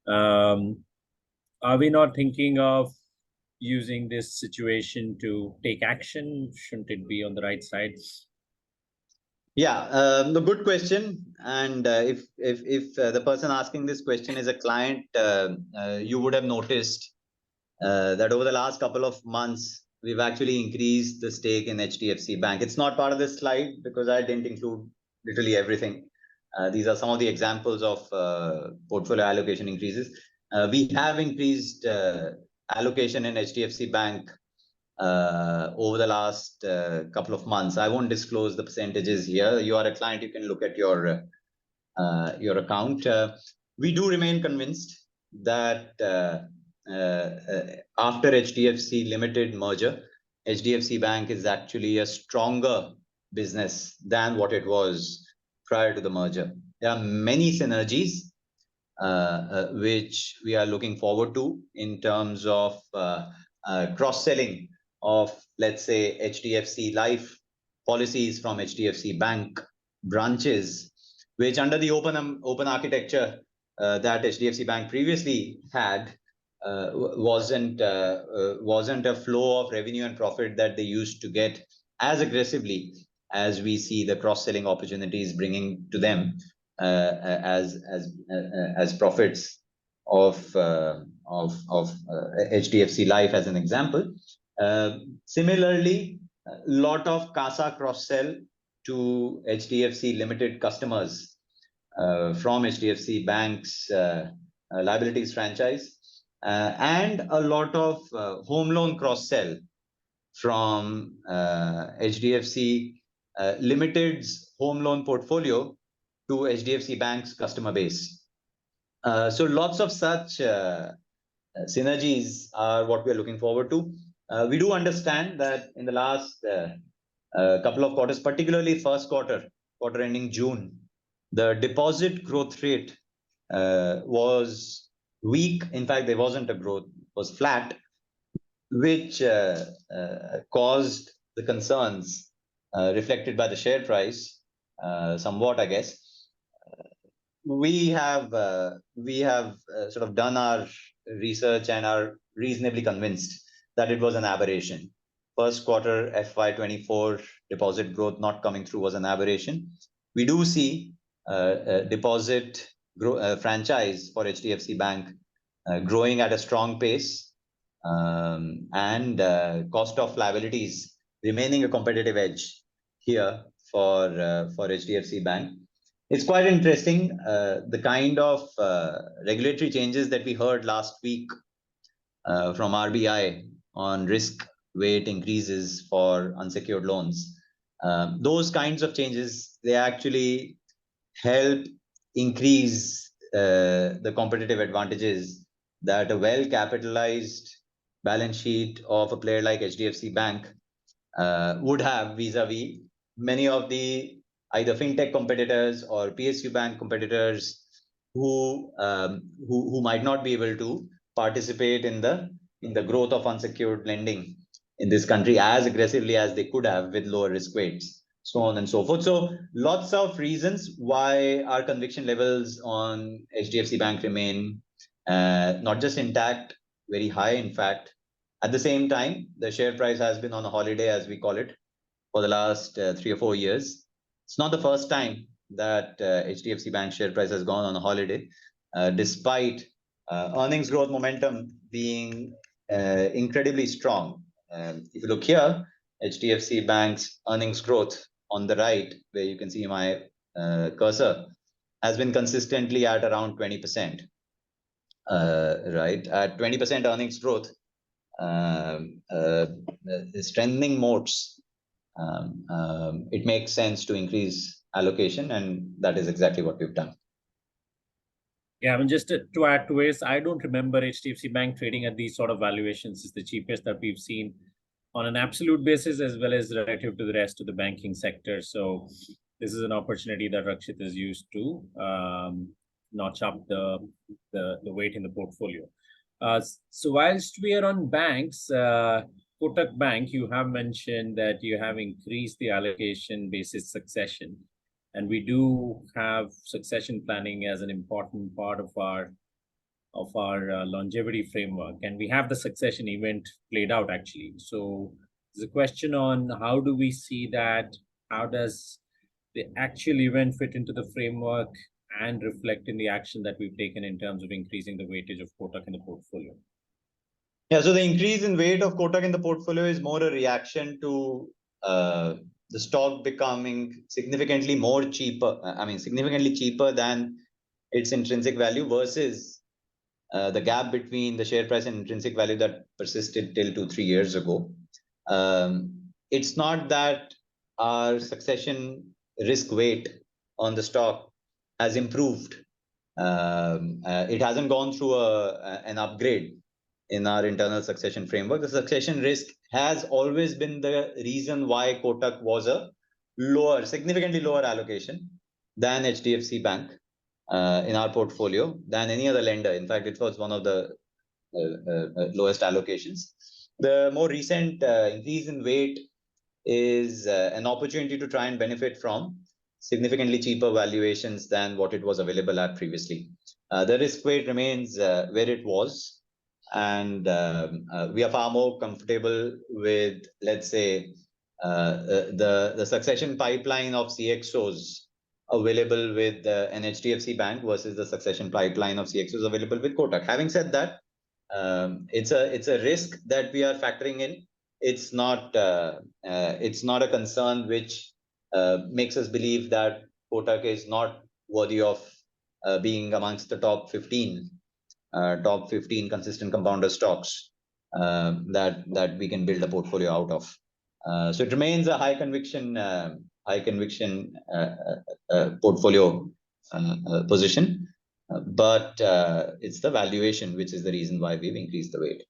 Are we not thinking of using this situation to take action? Shouldn't it be on the right side? Yeah, the good question. And if the person asking this question is a client, you would have noticed that over the last couple of months, we've actually increased the stake in HDFC Bank. It's not part of this slide because I didn't include literally everything. These are some of the examples of portfolio allocation increases. We have increased allocation in HDFC Bank over the last couple of months. I won't disclose the percentages here. You are a client, you can look at your account. We do remain convinced that after HDFC Limited merger, HDFC Bank is actually a stronger business than what it was prior to the merger. There are many synergies which we are looking forward to in terms of cross-selling of, let's say, HDFC Life policies from HDFC Bank branches, which under the open architecture that HDFC Bank previously had, wasn't a flow of revenue and profit that they used to get as aggressively as we see the cross-selling opportunities bringing to them as profits of HDFC Life as an example. Similarly, a lot of CASA cross-sell to HDFC Limited customers from HDFC Bank's liabilities franchise, and a lot of home loan cross-sell from HDFC Limited's home loan portfolio to HDFC Bank's customer base. So lots of such synergies are what we are looking forward to. We do understand that in the last couple of quarters, particularly first quarter ending June, the deposit growth rate was weak. In fact, there wasn't a growth, it was flat, which caused the concerns reflected by the share price somewhat, I guess. We have sort of done our research and are reasonably convinced that it was an aberration. First quarter FY24 deposit growth not coming through was an aberration. We do see deposit franchise for HDFC Bank growing at a strong pace, and cost of liabilities remaining a competitive edge here for HDFC Bank. It's quite interesting, the kind of regulatory changes that we heard last week from RBI on risk weight increases for unsecured loans. Those kinds of changes, they actually help increase the competitive advantages that a well-capitalized balance sheet of a player like HDFC Bank would have vis-a-vis many of the either fintech competitors or PSU bank competitors who might not be able to participate in the growth of unsecured lending in this country as aggressively as they could have with lower risk weights, so on and so forth. So lots of reasons why our conviction levels on HDFC Bank remain not just intact, very high, in fact. At the same time, the share price has been on a holiday, as we call it, for the last 3 or 4 years. It's not the first time that HDFC Bank share price has gone on a holiday, despite earnings growth momentum being incredibly strong. If you look here, HDFC Bank's earnings growth on the right, where you can see my cursor, has been consistently at around 20%. Right, at 20% earnings growth, strengthening moats, it makes sense to increase allocation, and that is exactly what we've done. Yeah, I mean, just to add to it, I don't remember HDFC Bank trading at these sort of valuations. It's the cheapest that we've seen on an absolute basis as well as relative to the rest of the banking sector. So this is an opportunity that Rakshit is used to notch up the weight in the portfolio. So whilst we are on banks, Kotak Bank, you have mentioned that you have increased the allocation basis succession, and we do have succession planning as an important part of our longevity framework, and we have the succession event played out actually. So there's a question on how do we see that? How does the actual event fit into the framework and reflect in the action that we've taken in terms of increasing the weightage of Kotak in the portfolio? Yeah, so the increase in weight of Kotak in the portfolio is more a reaction to the stock becoming significantly more cheaper. Significantly cheaper than its intrinsic value versus the gap between the share price and intrinsic value that persisted till 2-3 years ago. It's not that our succession risk weight on the stock has improved. It hasn't gone through an upgrade in our internal succession framework. The succession risk has always been the reason why Kotak was a significantly lower allocation than HDFC Bank in our portfolio, than any other lender. In fact, it was one of the lowest allocations. The more recent increase in weight is an opportunity to try and benefit from significantly cheaper valuations than what it was available at previously. The risk weight remains where it was, and we are far more comfortable with, let's say, the succession pipeline of CXOs available with an HDFC Bank versus the succession pipeline of CXOs available with Kotak. Having said that, it's a risk that we are factoring in. It's not a concern which makes us believe that Kotak is not worthy of being amongst the top 15 consistent compounder stocks that we can build a portfolio out of. So it remains a high conviction portfolio position, but it's the valuation which is the reason why we've increased the weight.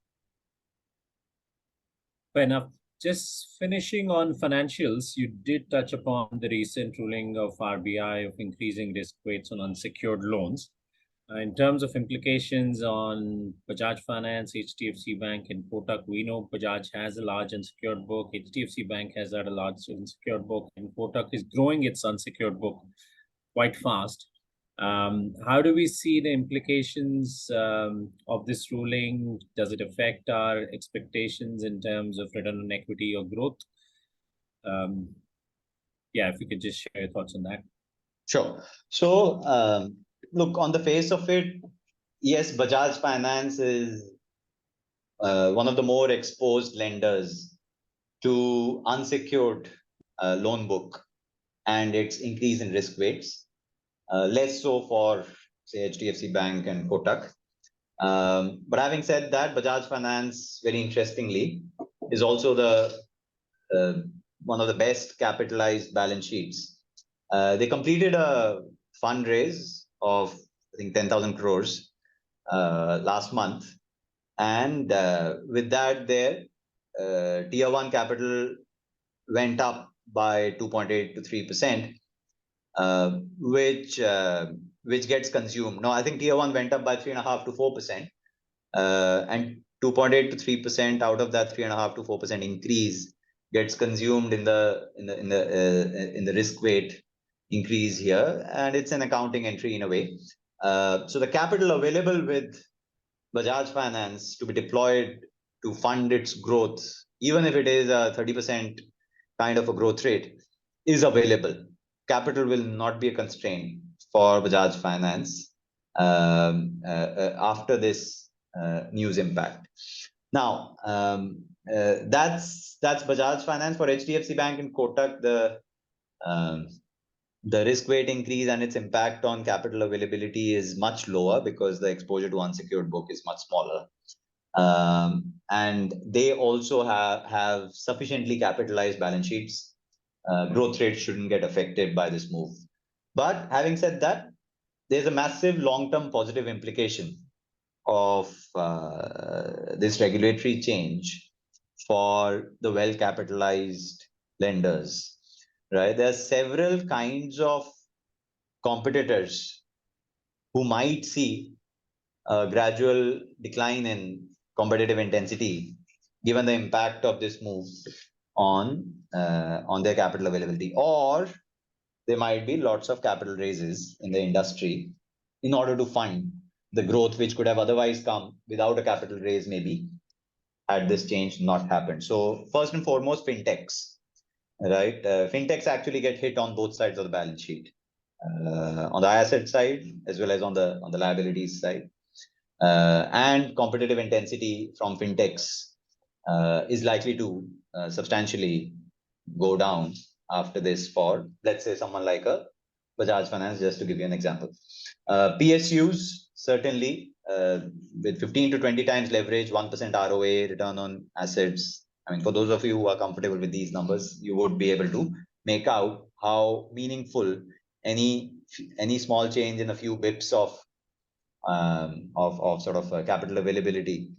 Fair enough. Just finishing on financials, you did touch upon the recent ruling of RBI of increasing risk weights on unsecured loans. In terms of implications on Bajaj Finance, HDFC Bank, and Kotak, we know Bajaj has a large unsecured book, HDFC Bank has had a large unsecured book, and Kotak is growing its unsecured book quite fast. How do we see the implications of this ruling? Does it affect our expectations in terms of return on equity or growth? Yeah, if you could just share your thoughts on that. Sure. So, look, on the face of it, yes, Bajaj Finance is one of the more exposed lenders to unsecured loan book and its increase in risk weights. Less so for, say, HDFC Bank and Kotak. But having said that, Bajaj Finance, very interestingly, is also one of the best capitalized balance sheets. They completed a fundraise of, I think, 10,000 crores last month. And with that, their Tier 1 capital went up by 2.8 to 3%. Which gets consumed. No, I think Tier 1 went up by 3.5 to 4%, and 2.8 to 3% out of that 3.5 to 4% increase gets consumed in the risk weight increase here, and it's an accounting entry in a way. So the capital available with Bajaj Finance to be deployed to fund its growth, even if it is a 30% kind of a growth rate, is available. Capital will not be a constraint for Bajaj Finance after this news impact. Now, that's Bajaj Finance. For HDFC Bank and Kotak, the risk weight increase and its impact on capital availability is much lower because the exposure to unsecured book is much smaller. And they also have sufficiently capitalized balance sheets. Growth rate shouldn't get affected by this move. But having said that, there's a massive long-term positive implication of this regulatory change for the well-capitalized lenders, right? There are several kinds of competitors who might see a gradual decline in competitive intensity, given the impact of this move on their capital availability, or there might be lots of capital raises in the industry in order to fund the growth which could have otherwise come without a capital raise, maybe had this change not happened. So first and foremost, fintechs, right? Fintechs actually get hit on both sides of the balance sheet, on the asset side as well as on the liabilities side. And competitive intensity from fintechs is likely to substantially go down after this for, let's say, someone like a Bajaj Finance, just to give you an example. PSUs, certainly, with 15 to 20 times leverage, 1% ROA, return on assets. I mean, for those of you who are comfortable with these numbers, you would be able to make out how meaningful any small change in a few bips of sort of capital availability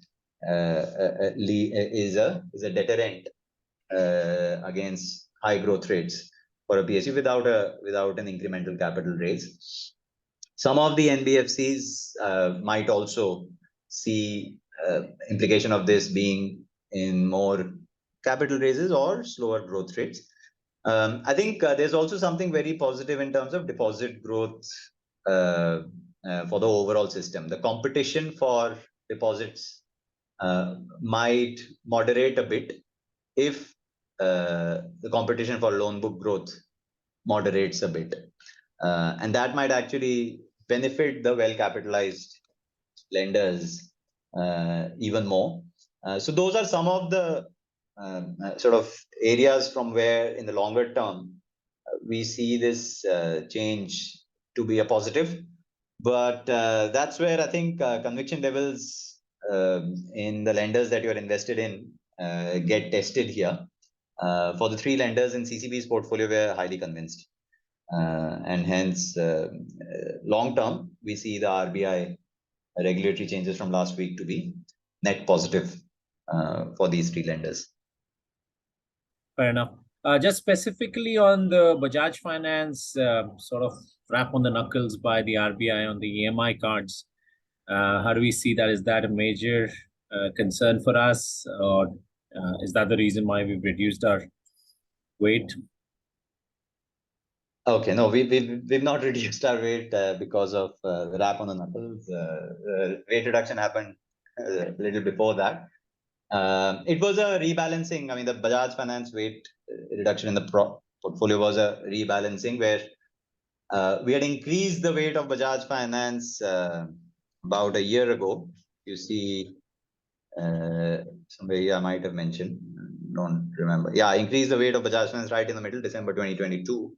is a deterrent against high growth rates for a PSU without an incremental capital raise. Some of the NBFCs might also see implication of this being in more capital raises or slower growth rates. I think there's also something very positive in terms of deposit growth for the overall system. The competition for deposits might moderate a bit if the competition for loan book growth moderates a bit. And that might actually benefit the well-capitalized lenders even more. So those are some of the sort of areas from where in the longer term we see this change to be a positive. But that's where I think conviction levels in the lenders that you're invested in get tested here. For the three lenders in CCP's portfolio, we're highly convinced. And hence, long term, we see the RBI regulatory changes from last week to be net positive for these three lenders. Fair enough. Just specifically on the Bajaj Finance sort of rap on the knuckles by the RBI on the EMI cards, how do we see that? Is that a major concern for us, or is that the reason why we've reduced our weight? Okay, no, we've not reduced our weight because of the rap on the knuckles. Weight reduction happened a little before that. It was a rebalancing. I mean, the Bajaj Finance weight reduction in the portfolio was a rebalancing where we had increased the weight of Bajaj Finance about a year ago. You see, somewhere here I might have mentioned, don't remember. Yeah, increased the weight of Bajaj Finance right in the middle, December 2022,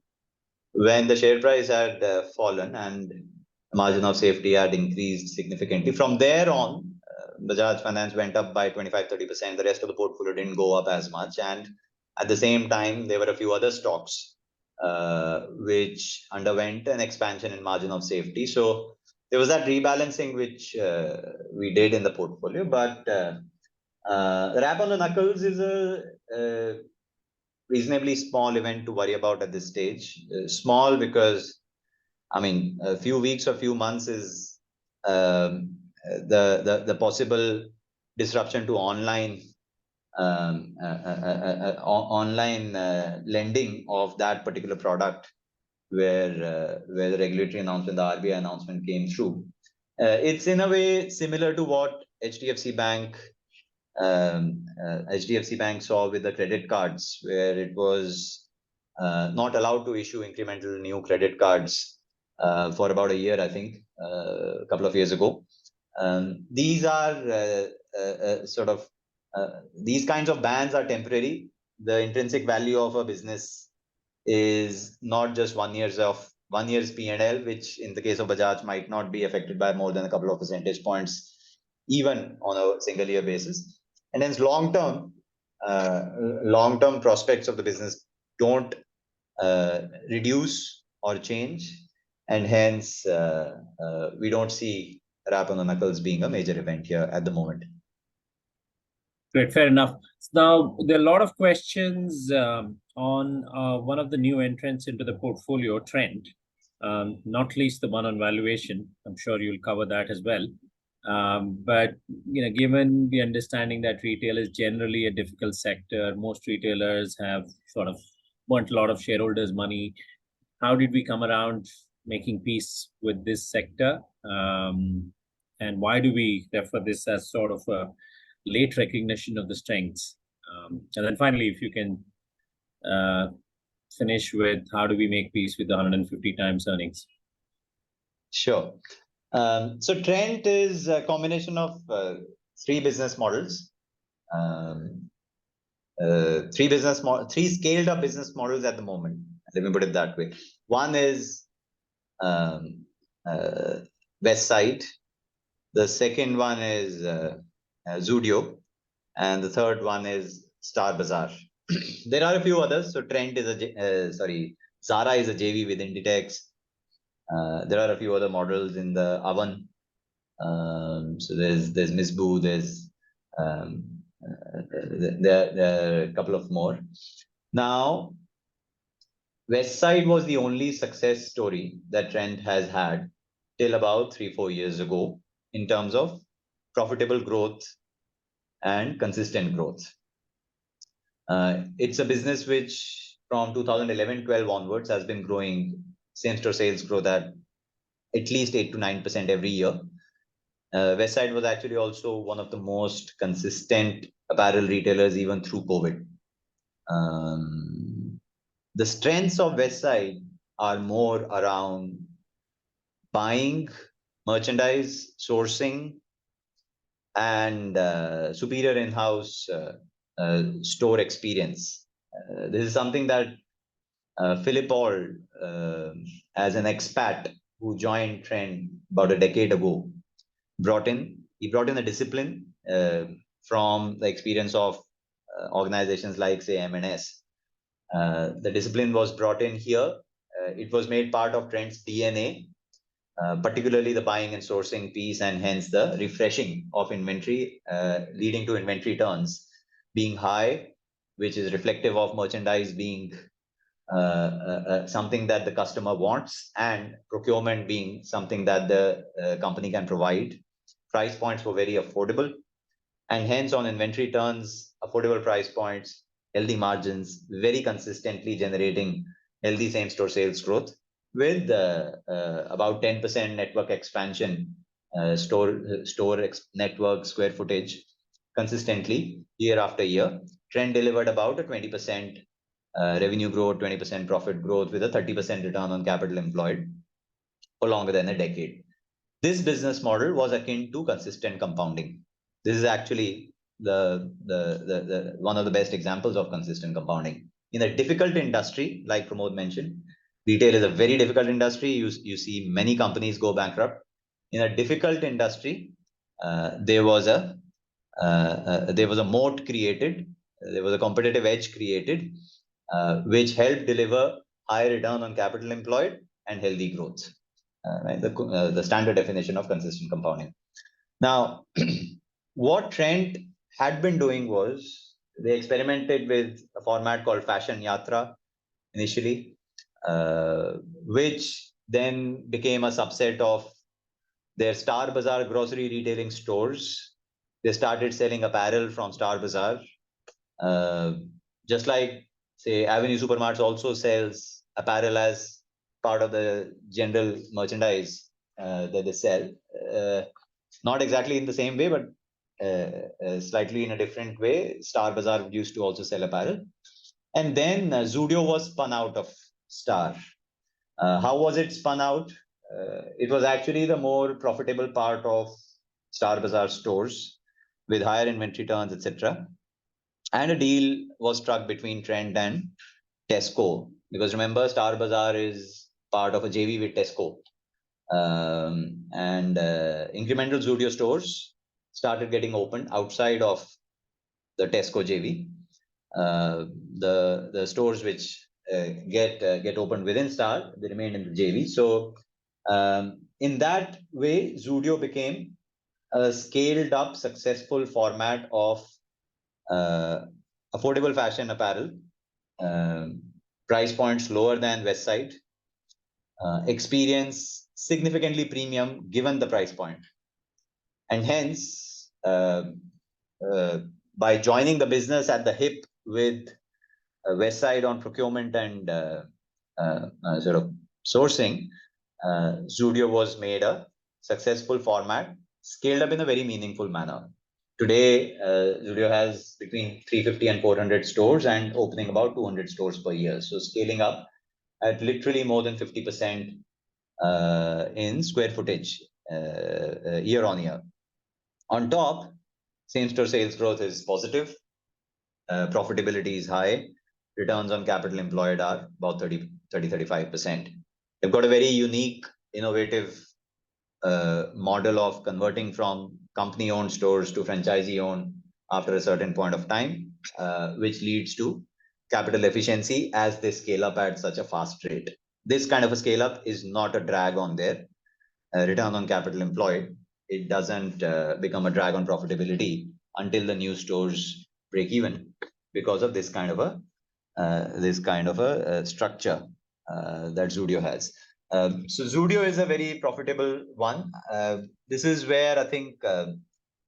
when the share price had fallen and the margin of safety had increased significantly. From there on, Bajaj Finance went up by 25-30%. The rest of the portfolio didn't go up as much. And at the same time, there were a few other stocks which underwent an expansion in margin of safety. So there was that rebalancing which we did in the portfolio. But the rap on the knuckles is a reasonably small event to worry about at this stage. Small because, I mean, a few weeks or few months is the possible disruption to online lending of that particular product, where the regulatory announcement, the RBI announcement came through. It's in a way similar to what HDFC Bank saw with the credit cards, where it was not allowed to issue incremental new credit cards for about a year, I think, a couple of years ago. These are these kinds of bans are temporary. The intrinsic value of a business is not just 1 year's P&L, which in the case of Bajaj might not be affected by more than a couple of percentage points, even on a single year basis. And hence long-term prospects of the business don't reduce or change. And hence we don't see rap on the knuckles being a major event here at the moment. Great, fair enough. Now, there are a lot of questions on one of the new entrants into the portfolio, Trend. not least the one on valuation. I'm sure you'll cover that as well. But given the understanding that retail is generally a difficult sector, most retailers have sort of burnt a lot of shareholders' money. How did we come around making peace with this sector? And why do we refer this as sort of a late recognition of the strengths? And then finally, if you can finish with how do we make peace with the 150 times earnings? Sure. So Trent is a combination of three business models. Three scaled up business models at the moment. Let me put it that way. One is West Side. The second one is Zudio, and the third one is Star Bazaar. There are a few others. So Trent is Zara is a JV with Inditex. There are a few other models in the oven. So there's Misboo, there's there are a couple of more. Now, West Side was the only success story that Trent has had till about 3-4 years ago in terms of profitable growth and consistent growth. It's a business which from 2011-12 onwards has been growing same-store sales growth at least 8 to 9% every year. Westside was actually also one of the most consistent apparel retailers even through COVID. The strengths of Westside are more around buying, merchandise, sourcing, and superior in-house store experience. This is something that Philip Auld, as an expat who joined Trent about a decade ago, brought in. He brought in a discipline from the experience of organizations like, say, M&S. The discipline was brought in here. It was made part of Trent's DNA, particularly the buying and sourcing piece, and hence the refreshing of inventory, leading to inventory turns being high, which is reflective of merchandise being something that the customer wants, and procurement being something that the company can provide. Price points were very affordable, and hence on inventory turns, affordable price points, healthy margins, very consistently generating healthy same-store sales growth with about 10% network expansion, store network square footage consistently year after year. Trend delivered about a 20% revenue growth, 20% profit growth with a 30% return on capital employed for longer than a decade. This business model was akin to consistent compounding. This is actually the one of the best examples of consistent compounding. In a difficult industry, like Pramod mentioned, retail is a very difficult industry. You see many companies go bankrupt. In a difficult industry, there was a moat created. There was a competitive edge created, which helped deliver high return on capital employed and healthy growth. Right? The standard definition of consistent compounding. Now, what Trent had been doing was they experimented with a format called Fashion Yatra initially, which then became a subset of their Star Bazaar grocery retailing stores. They started selling apparel from Star Bazaar. Just like, say, Avenue Supermarts also sells apparel as part of the general merchandise that they sell. Not exactly in the same way, but slightly in a different way. Star Bazaar used to also sell apparel. And then Zudio was spun out of Star. How was it spun out? It was actually the more profitable part of Star Bazaar stores with higher inventory turns, etc. And a deal was struck between Trent and Tesco, because remember, Star Bazaar is part of a JV with Tesco. And incremental Zudio stores started getting opened outside of the Tesco JV. The stores which get opened within Star, they remain in the JV. So in that way, Zudio became a scaled up, successful format of affordable fashion apparel, price points lower than Westside, experience significantly premium given the price point. And hence, by joining the business at the hip with West Side on procurement and sort of sourcing, Zudio was made a successful format, scaled up in a very meaningful manner. Today, Zudio has between 350 and 400 stores and opening about 200 stores per year. So scaling up at literally more than 50% in square footage year on year. On top, same-store sales growth is positive, profitability is high, returns on capital employed are about 35%. They've got a very unique, innovative model of converting from company-owned stores to franchisee-owned after a certain point of time, which leads to capital efficiency as they scale up at such a fast rate. This kind of a scale-up is not a drag on their return on capital employed. It doesn't become a drag on profitability until the new stores break even because of this kind of a structure that Zudio has. So Zudio is a very profitable one. This is where I think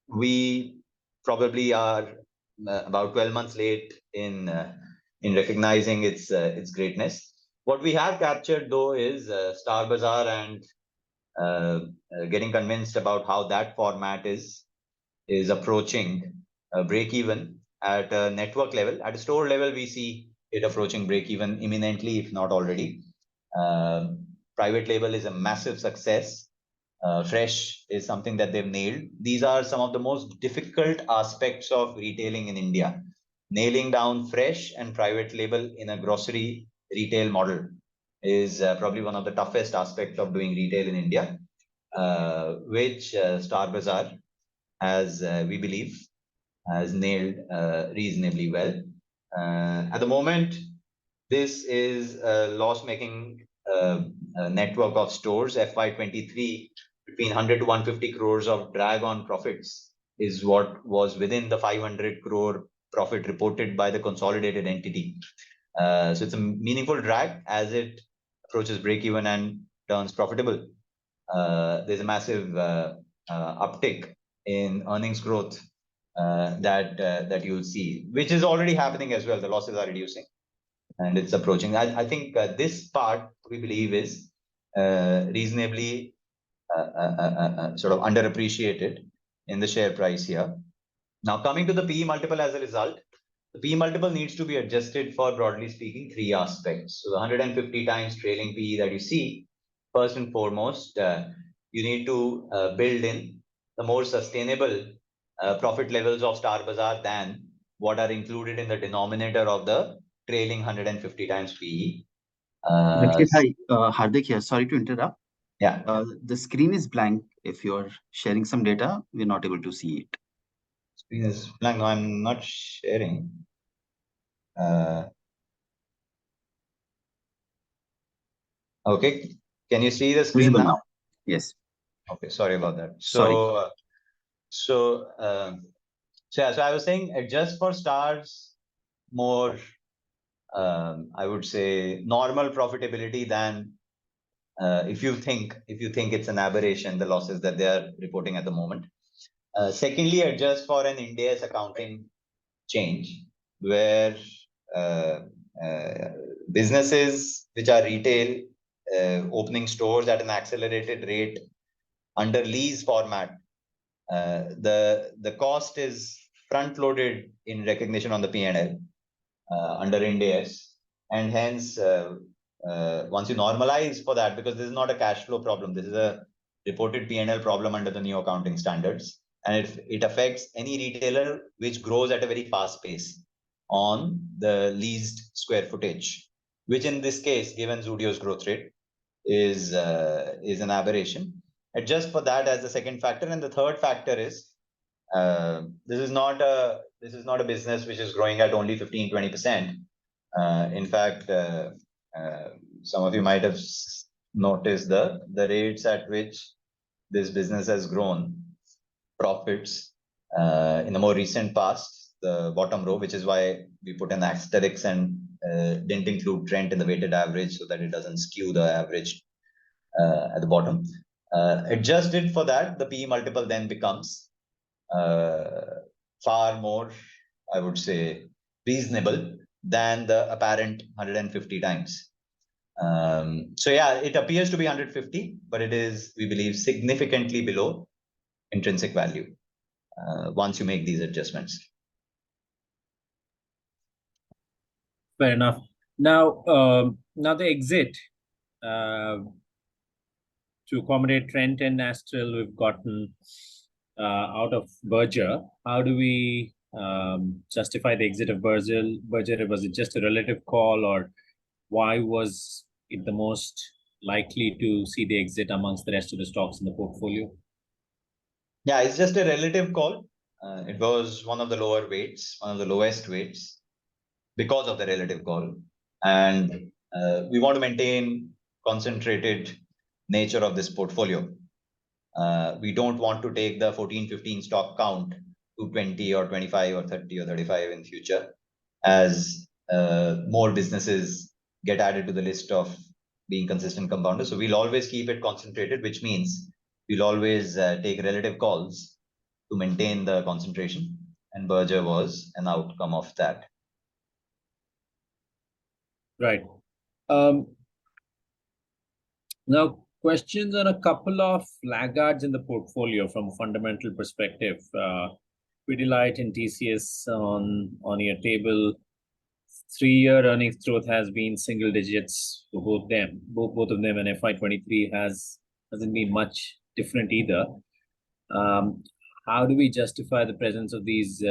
we probably are about 12 months late in recognizing its greatness. What we have captured though is Star Bazaar and getting convinced about how that format is approaching break even at a network level. At a store level, we see it approaching break even imminently, if not already. Private label is a massive success. Fresh is something that they've nailed. These are some of the most difficult aspects of retailing in India. Nailing down fresh and private label in a grocery retail model is probably one of the toughest aspects of doing retail in India, which Star Bazaar, as we believe, has nailed reasonably well. At the moment, this is a loss-making network of stores. FY23, between 100 to 150 crores of drag on profits is what was within the 500 crore profit reported by the consolidated entity. So it's a meaningful drag as it approaches break even and turns profitable. There's a massive uptick in earnings growth that you'll see, which is already happening as well. The losses are reducing and it's approaching. I think this part we believe is reasonably sort of underappreciated in the share price here. Now coming to the PE multiple as a result, the PE multiple needs to be adjusted for, broadly speaking, three aspects. So the 150 times trailing PE that you see, first and foremost, you need to build in the more sustainable profit levels of Star Bazaar than what are included in the denominator of the trailing 150 times PE. Hi, Hardik here. Sorry to interrupt. Yeah. The screen is blank. If you're sharing some data, we're not able to see it. Screen is blank. No, I'm not sharing. Okay. Can you see the screen now? Yes. Okay. Sorry about that. Sorry. So I was saying adjust for Star's more, I would say, normal profitability than if you think it's an aberration, the losses that they are reporting at the moment. Secondly, adjust for an Ind AS accounting change where businesses which are retail opening stores at an accelerated rate under lease format, the cost is front loaded in recognition on the P&L under Ind AS, and hence once you normalize for that, because this is not a cash flow problem, this is a reported P&L problem under the new accounting standards, and it affects any retailer which grows at a very fast pace on the leased square footage, which in this case, given Zudio's growth rate, is an aberration. Adjust for that as the second factor, and the third factor is this is not a business which is growing at only 15-20%. In fact, some of you might have noticed the rates at which this business has grown profits in the more recent past, the bottom row, which is why we put an asterisk and didn't include trend in the weighted average so that it doesn't skew the average at the bottom. Adjusted for that, the PE multiple then becomes far more, I would say, reasonable than the apparent 150 times. So yeah, it appears to be 150, but it is, we believe, significantly below intrinsic value once you make these adjustments. Fair enough. Now, now the exit to accommodate Trent and Nestle, we've gotten out of Berger. How do we justify the exit of Berger? Was it just a relative call, or why was it the most likely to see the exit amongst the rest of the stocks in the portfolio? Yeah, it's just a relative call. It was one of the lower weights, one of the lowest weights, because of the relative call. And we want to maintain concentrated nature of this portfolio. We don't want to take the 14, 15 stock count to 20 or 25 or 30 or 35 in future, as more businesses get added to the list of being consistent compounders. So we'll always keep it concentrated, which means we'll always take relative calls to maintain the concentration. And Berger was an outcome of that. Right. Now, questions on a couple of laggards in the portfolio from a fundamental perspective. Pidilite and TCS on your table. 3-year earnings growth has been single digits for both them. Both of them, and FY23 hasn't been much different either. How do we justify the presence of these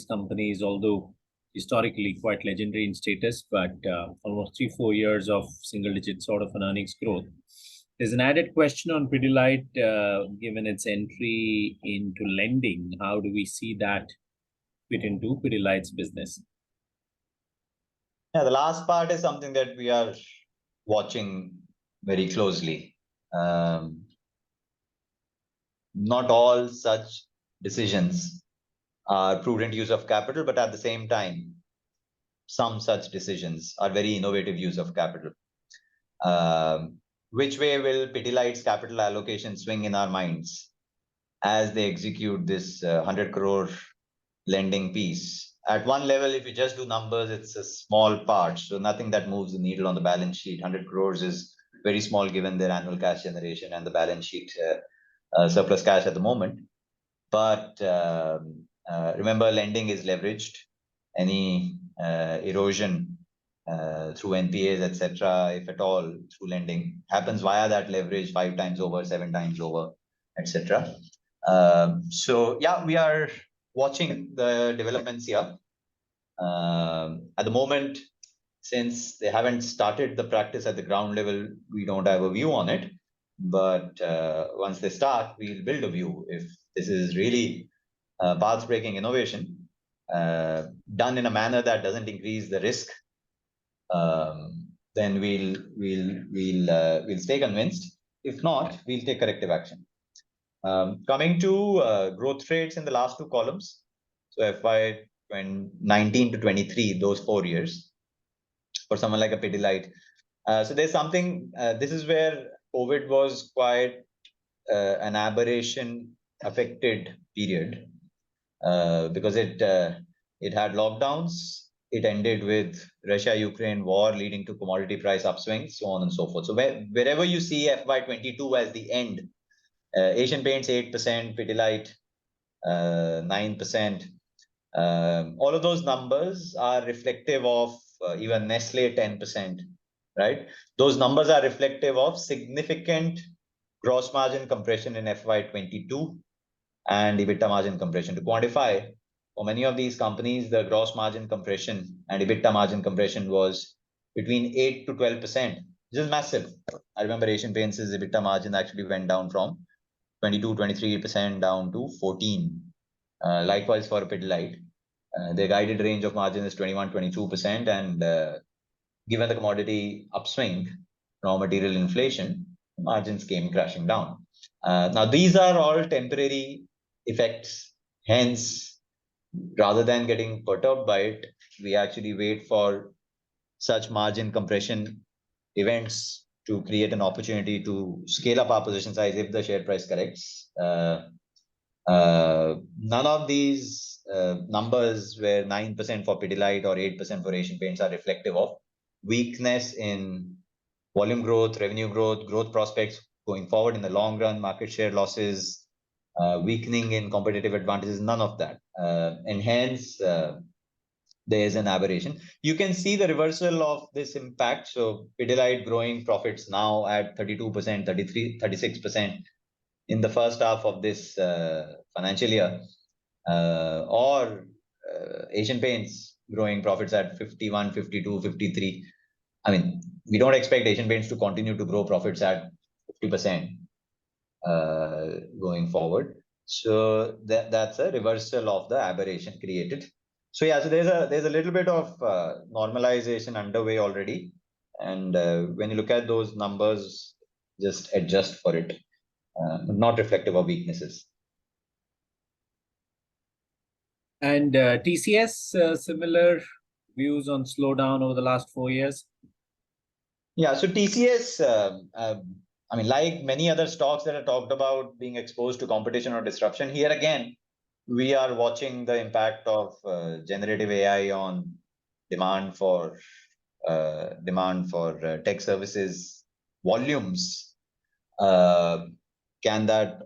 companies, although historically quite legendary in status, but almost 3-4 years of single-digit sort of an earnings growth? There's an added question on Pidilite, given its entry into lending. How do we see that fit into Pidilite's business? Yeah, the last part is something that we are watching very closely. Not all such decisions are prudent use of capital, but at the same time, some such decisions are very innovative use of capital. Which way will Pidilite's capital allocation swing in our minds as they execute this 100 crore lending piece? At one level, if you just do numbers, it's a small part, so nothing that moves the needle on the balance sheet. 100 crores is very small given their annual cash generation and the balance sheet surplus cash at the moment. But remember, lending is leveraged. Any erosion through NPAs, etc., if at all, through lending, happens via that leverage 5 times over, 7 times over, etc. So yeah, we are watching the developments here. At the moment, since they haven't started the practice at the ground level, we don't have a view on it. But once they start, we'll build a view. If this is really path-breaking innovation, done in a manner that doesn't increase the risk, then we'll stay convinced. If not, we'll take corrective action. Coming to growth rates in the last 2 columns, so FY 19 to 23, those 4 years, for someone like a Pidilite. So there's something, this is where COVID was quite an aberration affected period, because it had lockdowns. It ended with Russia-Ukraine war leading to commodity price upswings, so on and so forth. So wherever you see FY22 as the end, Asian Paints 8%, Pidilite 9%, all of those numbers are reflective of even Nestle 10%, right? Those numbers are reflective of significant gross margin compression in FY22 and EBITDA margin compression. To quantify, for many of these companies, the gross margin compression and EBITDA margin compression was between 8 to 12%, which is massive. I remember Asian Paints' EBITDA margin actually went down from 22, 23% down to 14. Likewise for Pidilite, their guided range of margin is 21, 22%, and given the commodity upswing, raw material inflation, margins came crashing down. Now, these are all temporary effects. Hence, rather than getting perturbed by it, we actually wait for such margin compression events to create an opportunity to scale up our position size if the share price corrects. None of these numbers where 9% for Pidilite or 8% for Asian Paints are reflective of weakness in volume growth, revenue growth, growth prospects going forward in the long run, market share losses, weakening in competitive advantages, none of that. And hence, there is an aberration. You can see the reversal of this impact. So Pidilite growing profits now at 32%, 33, 36% in the first half of this financial year, or Asian Paints growing profits at 51, 52, 53. I mean, we don't expect Asian Paints to continue to grow profits at 50% going forward. So that's a reversal of the aberration created. So yeah, so there's a little bit of normalization underway already, and when you look at those numbers, just adjust for it, not reflective of weaknesses. And TCS, similar views on slowdown over the last 4 years? Yeah, so TCS, I mean, like many other stocks that are talked about being exposed to competition or disruption, here again, we are watching the impact of generative AI on demand for tech services volumes. Can that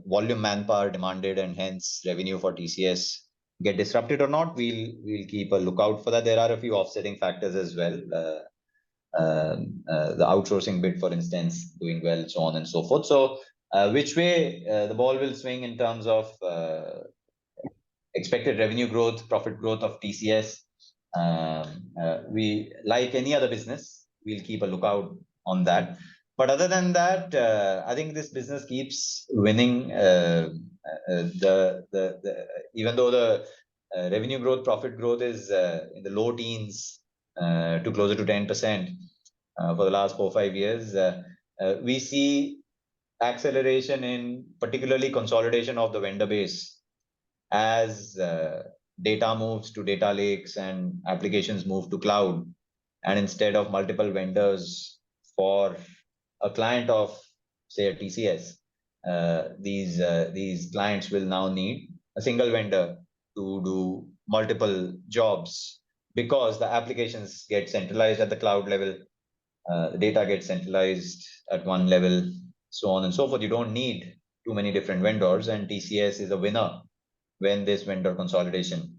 volume manpower demanded and hence revenue for TCS get disrupted or not? We'll keep a lookout for that. There are a few offsetting factors as well. The outsourcing bit, for instance, doing well, so on and so forth. So which way the ball will swing in terms of expected revenue growth, profit growth of TCS, we, like any other business, we'll keep a lookout on that. But other than that, I think this business keeps winning. Even though the revenue growth, profit growth is in the low teens to closer to 10% for the last 4-5 years, we see acceleration in particularly consolidation of the vendor base as data moves to data lakes and applications move to cloud. And instead of multiple vendors for a client of, say, a TCS, these clients will now need a single vendor to do multiple jobs because the applications get centralized at the cloud level, the data gets centralized at one level, so on and so forth. You don't need too many different vendors, and TCS is a winner when this vendor consolidation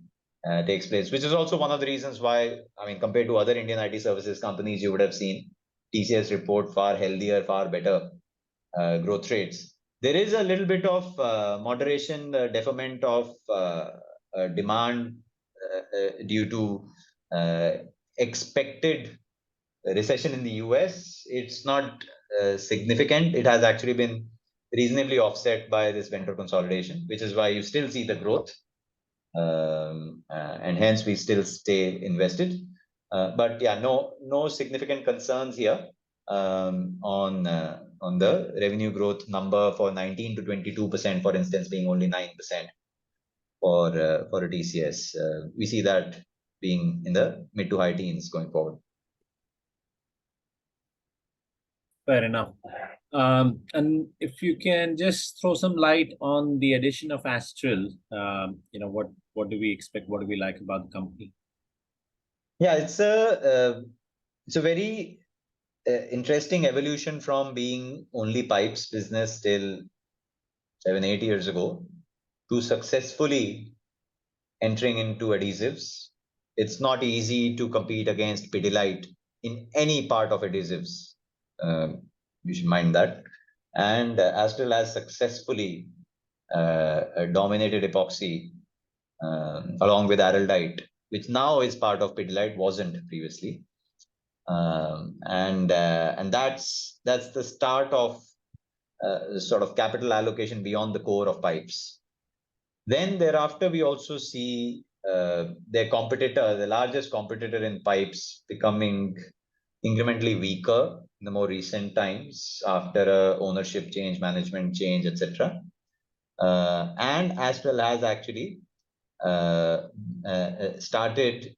takes place, which is also one of the reasons why, I mean, compared to other Indian IT services companies, you would have seen TCS report far healthier, far better growth rates. There is a little bit of moderation, deferment of demand due to expected recession in the US. It's not significant. It has actually been reasonably offset by this vendor consolidation, which is why you still see the growth. And hence we still stay invested. But yeah, no significant concerns here on the revenue growth number for 19 to 22%, for instance, being only 9% for a TCS. We see that being in the mid to high teens going forward. Fair enough. And if you can just throw some light on the addition of Astral, what do we expect? What do we like about the company? Yeah, it's a very interesting evolution from being only pipes business till 7-8 years ago to successfully entering into adhesives. It's not easy to compete against Pidilite in any part of adhesives. You should mind that. And Astral has successfully dominated epoxy along with Araldite, which now is part of Pidilite, wasn't previously. And that's the start of sort of capital allocation beyond the core of pipes. Then thereafter, we also see their competitor, the largest competitor in pipes, becoming incrementally weaker in the more recent times after a ownership change, management change, etc. And Astral has actually started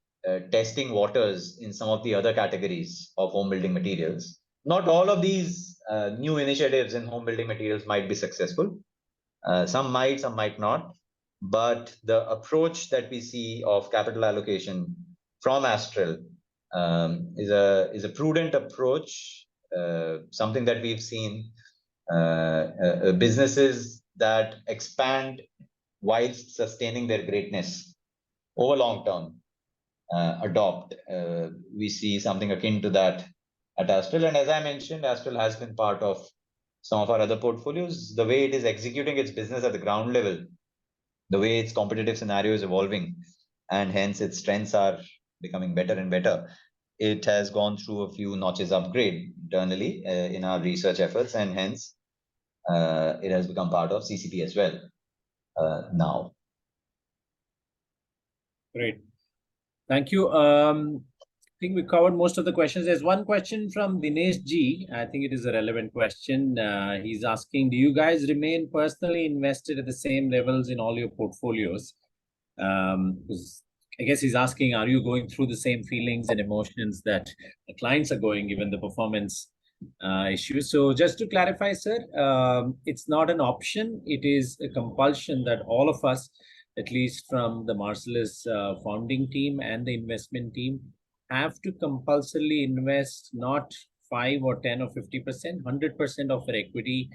testing waters in some of the other categories of home building materials, not all of these new initiatives in home building materials might be successful. Some might not. But the approach that we see of capital allocation from Astral is a prudent approach, something that we've seen businesses that expand whilst sustaining their greatness over long term adopt. We see something akin to that at Astral. And as I mentioned, Astral has been part of some of our other portfolios. The way it is executing its business at the ground level, the way its competitive scenario is evolving, and hence its strengths are becoming better and better. It has gone through a few notches upgrade internally in our research efforts, and hence it has become part of CCP as well now. Great. Thank you. I think we covered most of the questions. There's one question from Dinesh G. I think it is a relevant question. He's asking, do you guys remain personally invested at the same levels in all your portfolios? Because I guess he's asking, are you going through the same feelings and emotions that the clients are going, given the performance issues? So just to clarify, sir, it's not an option. It is a compulsion that all of us, at least from the Marcellus founding team and the investment team, have to compulsorily invest not 5 or 10 or 50%, 100% of our equity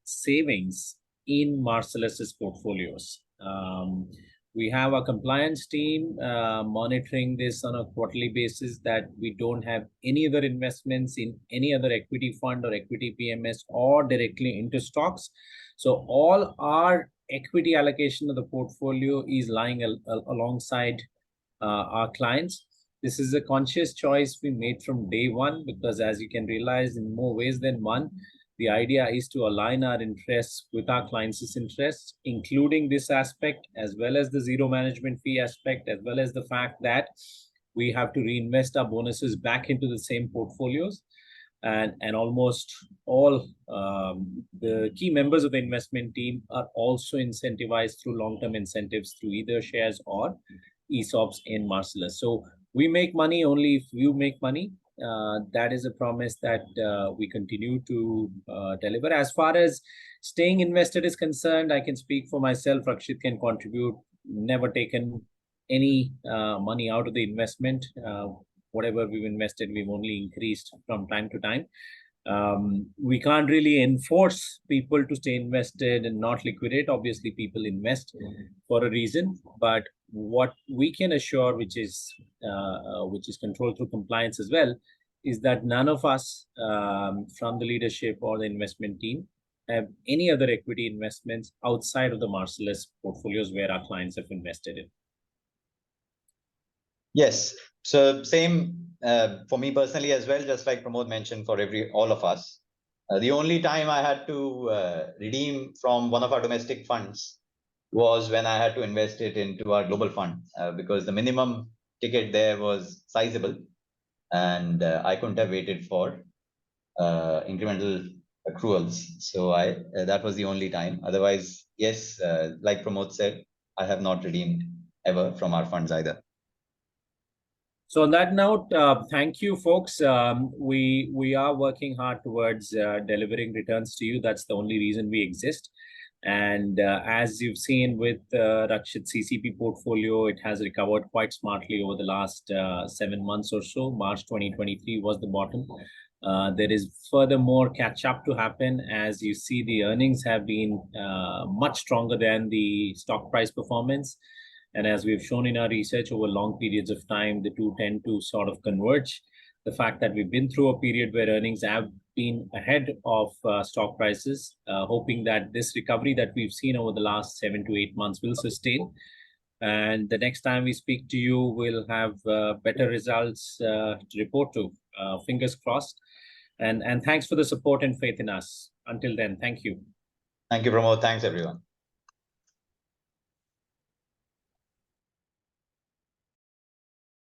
savings in Marcellus's portfolios. We have a compliance team monitoring this on a quarterly basis, that we don't have any other investments in any other equity fund or equity PMS or directly into stocks. So all our equity allocation of the portfolio is lying alongside our clients. This is a conscious choice we made from day one, because as you can realize, in more ways than one, the idea is to align our interests with our clients' interests, including this aspect, as well as the zero management fee aspect, as well as the fact that we have to reinvest our bonuses back into the same portfolios. And almost all the key members of the investment team are also incentivized through long-term incentives through either shares or ESOPs in Marcellus. So we make money only if you make money. That is a promise that we continue to deliver. As far as staying invested is concerned, I can speak for myself. Rakshit can contribute. Never taken any money out of the investment. Whatever we've invested, we've only increased from time to time. We can't really enforce people to stay invested and not liquidate. Obviously, people invest for a reason, but what we can assure, which is controlled through compliance as well, is that none of us from the leadership or the investment team have any other equity investments outside of the Marcellus portfolios where our clients have invested in. Yes, so same for me personally as well, just like Pramod mentioned, for all of us. The only time I had to redeem from one of our domestic funds was when I had to invest it into our global fund, because the minimum ticket there was sizable, and I couldn't have waited for incremental accruals. So that was the only time. Otherwise, yes, like Pramod said, I have not redeemed ever from our funds either. So on that note, thank you, folks. We are working hard towards delivering returns to you. That's the only reason we exist. And as you've seen with Rakshit CCP portfolio, it has recovered quite smartly over the last 7 months or so. March 2023 was the bottom. There is furthermore catch up to happen. As you see, the earnings have been much stronger than the stock price performance. And as we've shown in our research, over long periods of time, the two tend to sort of converge. The fact that we've been through a period where earnings have been ahead of stock prices, hoping that this recovery that we've seen over the last 7 to 8 months will sustain. And the next time we speak to you, we'll have better results to report to. Fingers crossed. And thanks for the support and faith in us. Until then, thank you. Thank you, Pramod. Thanks, everyone.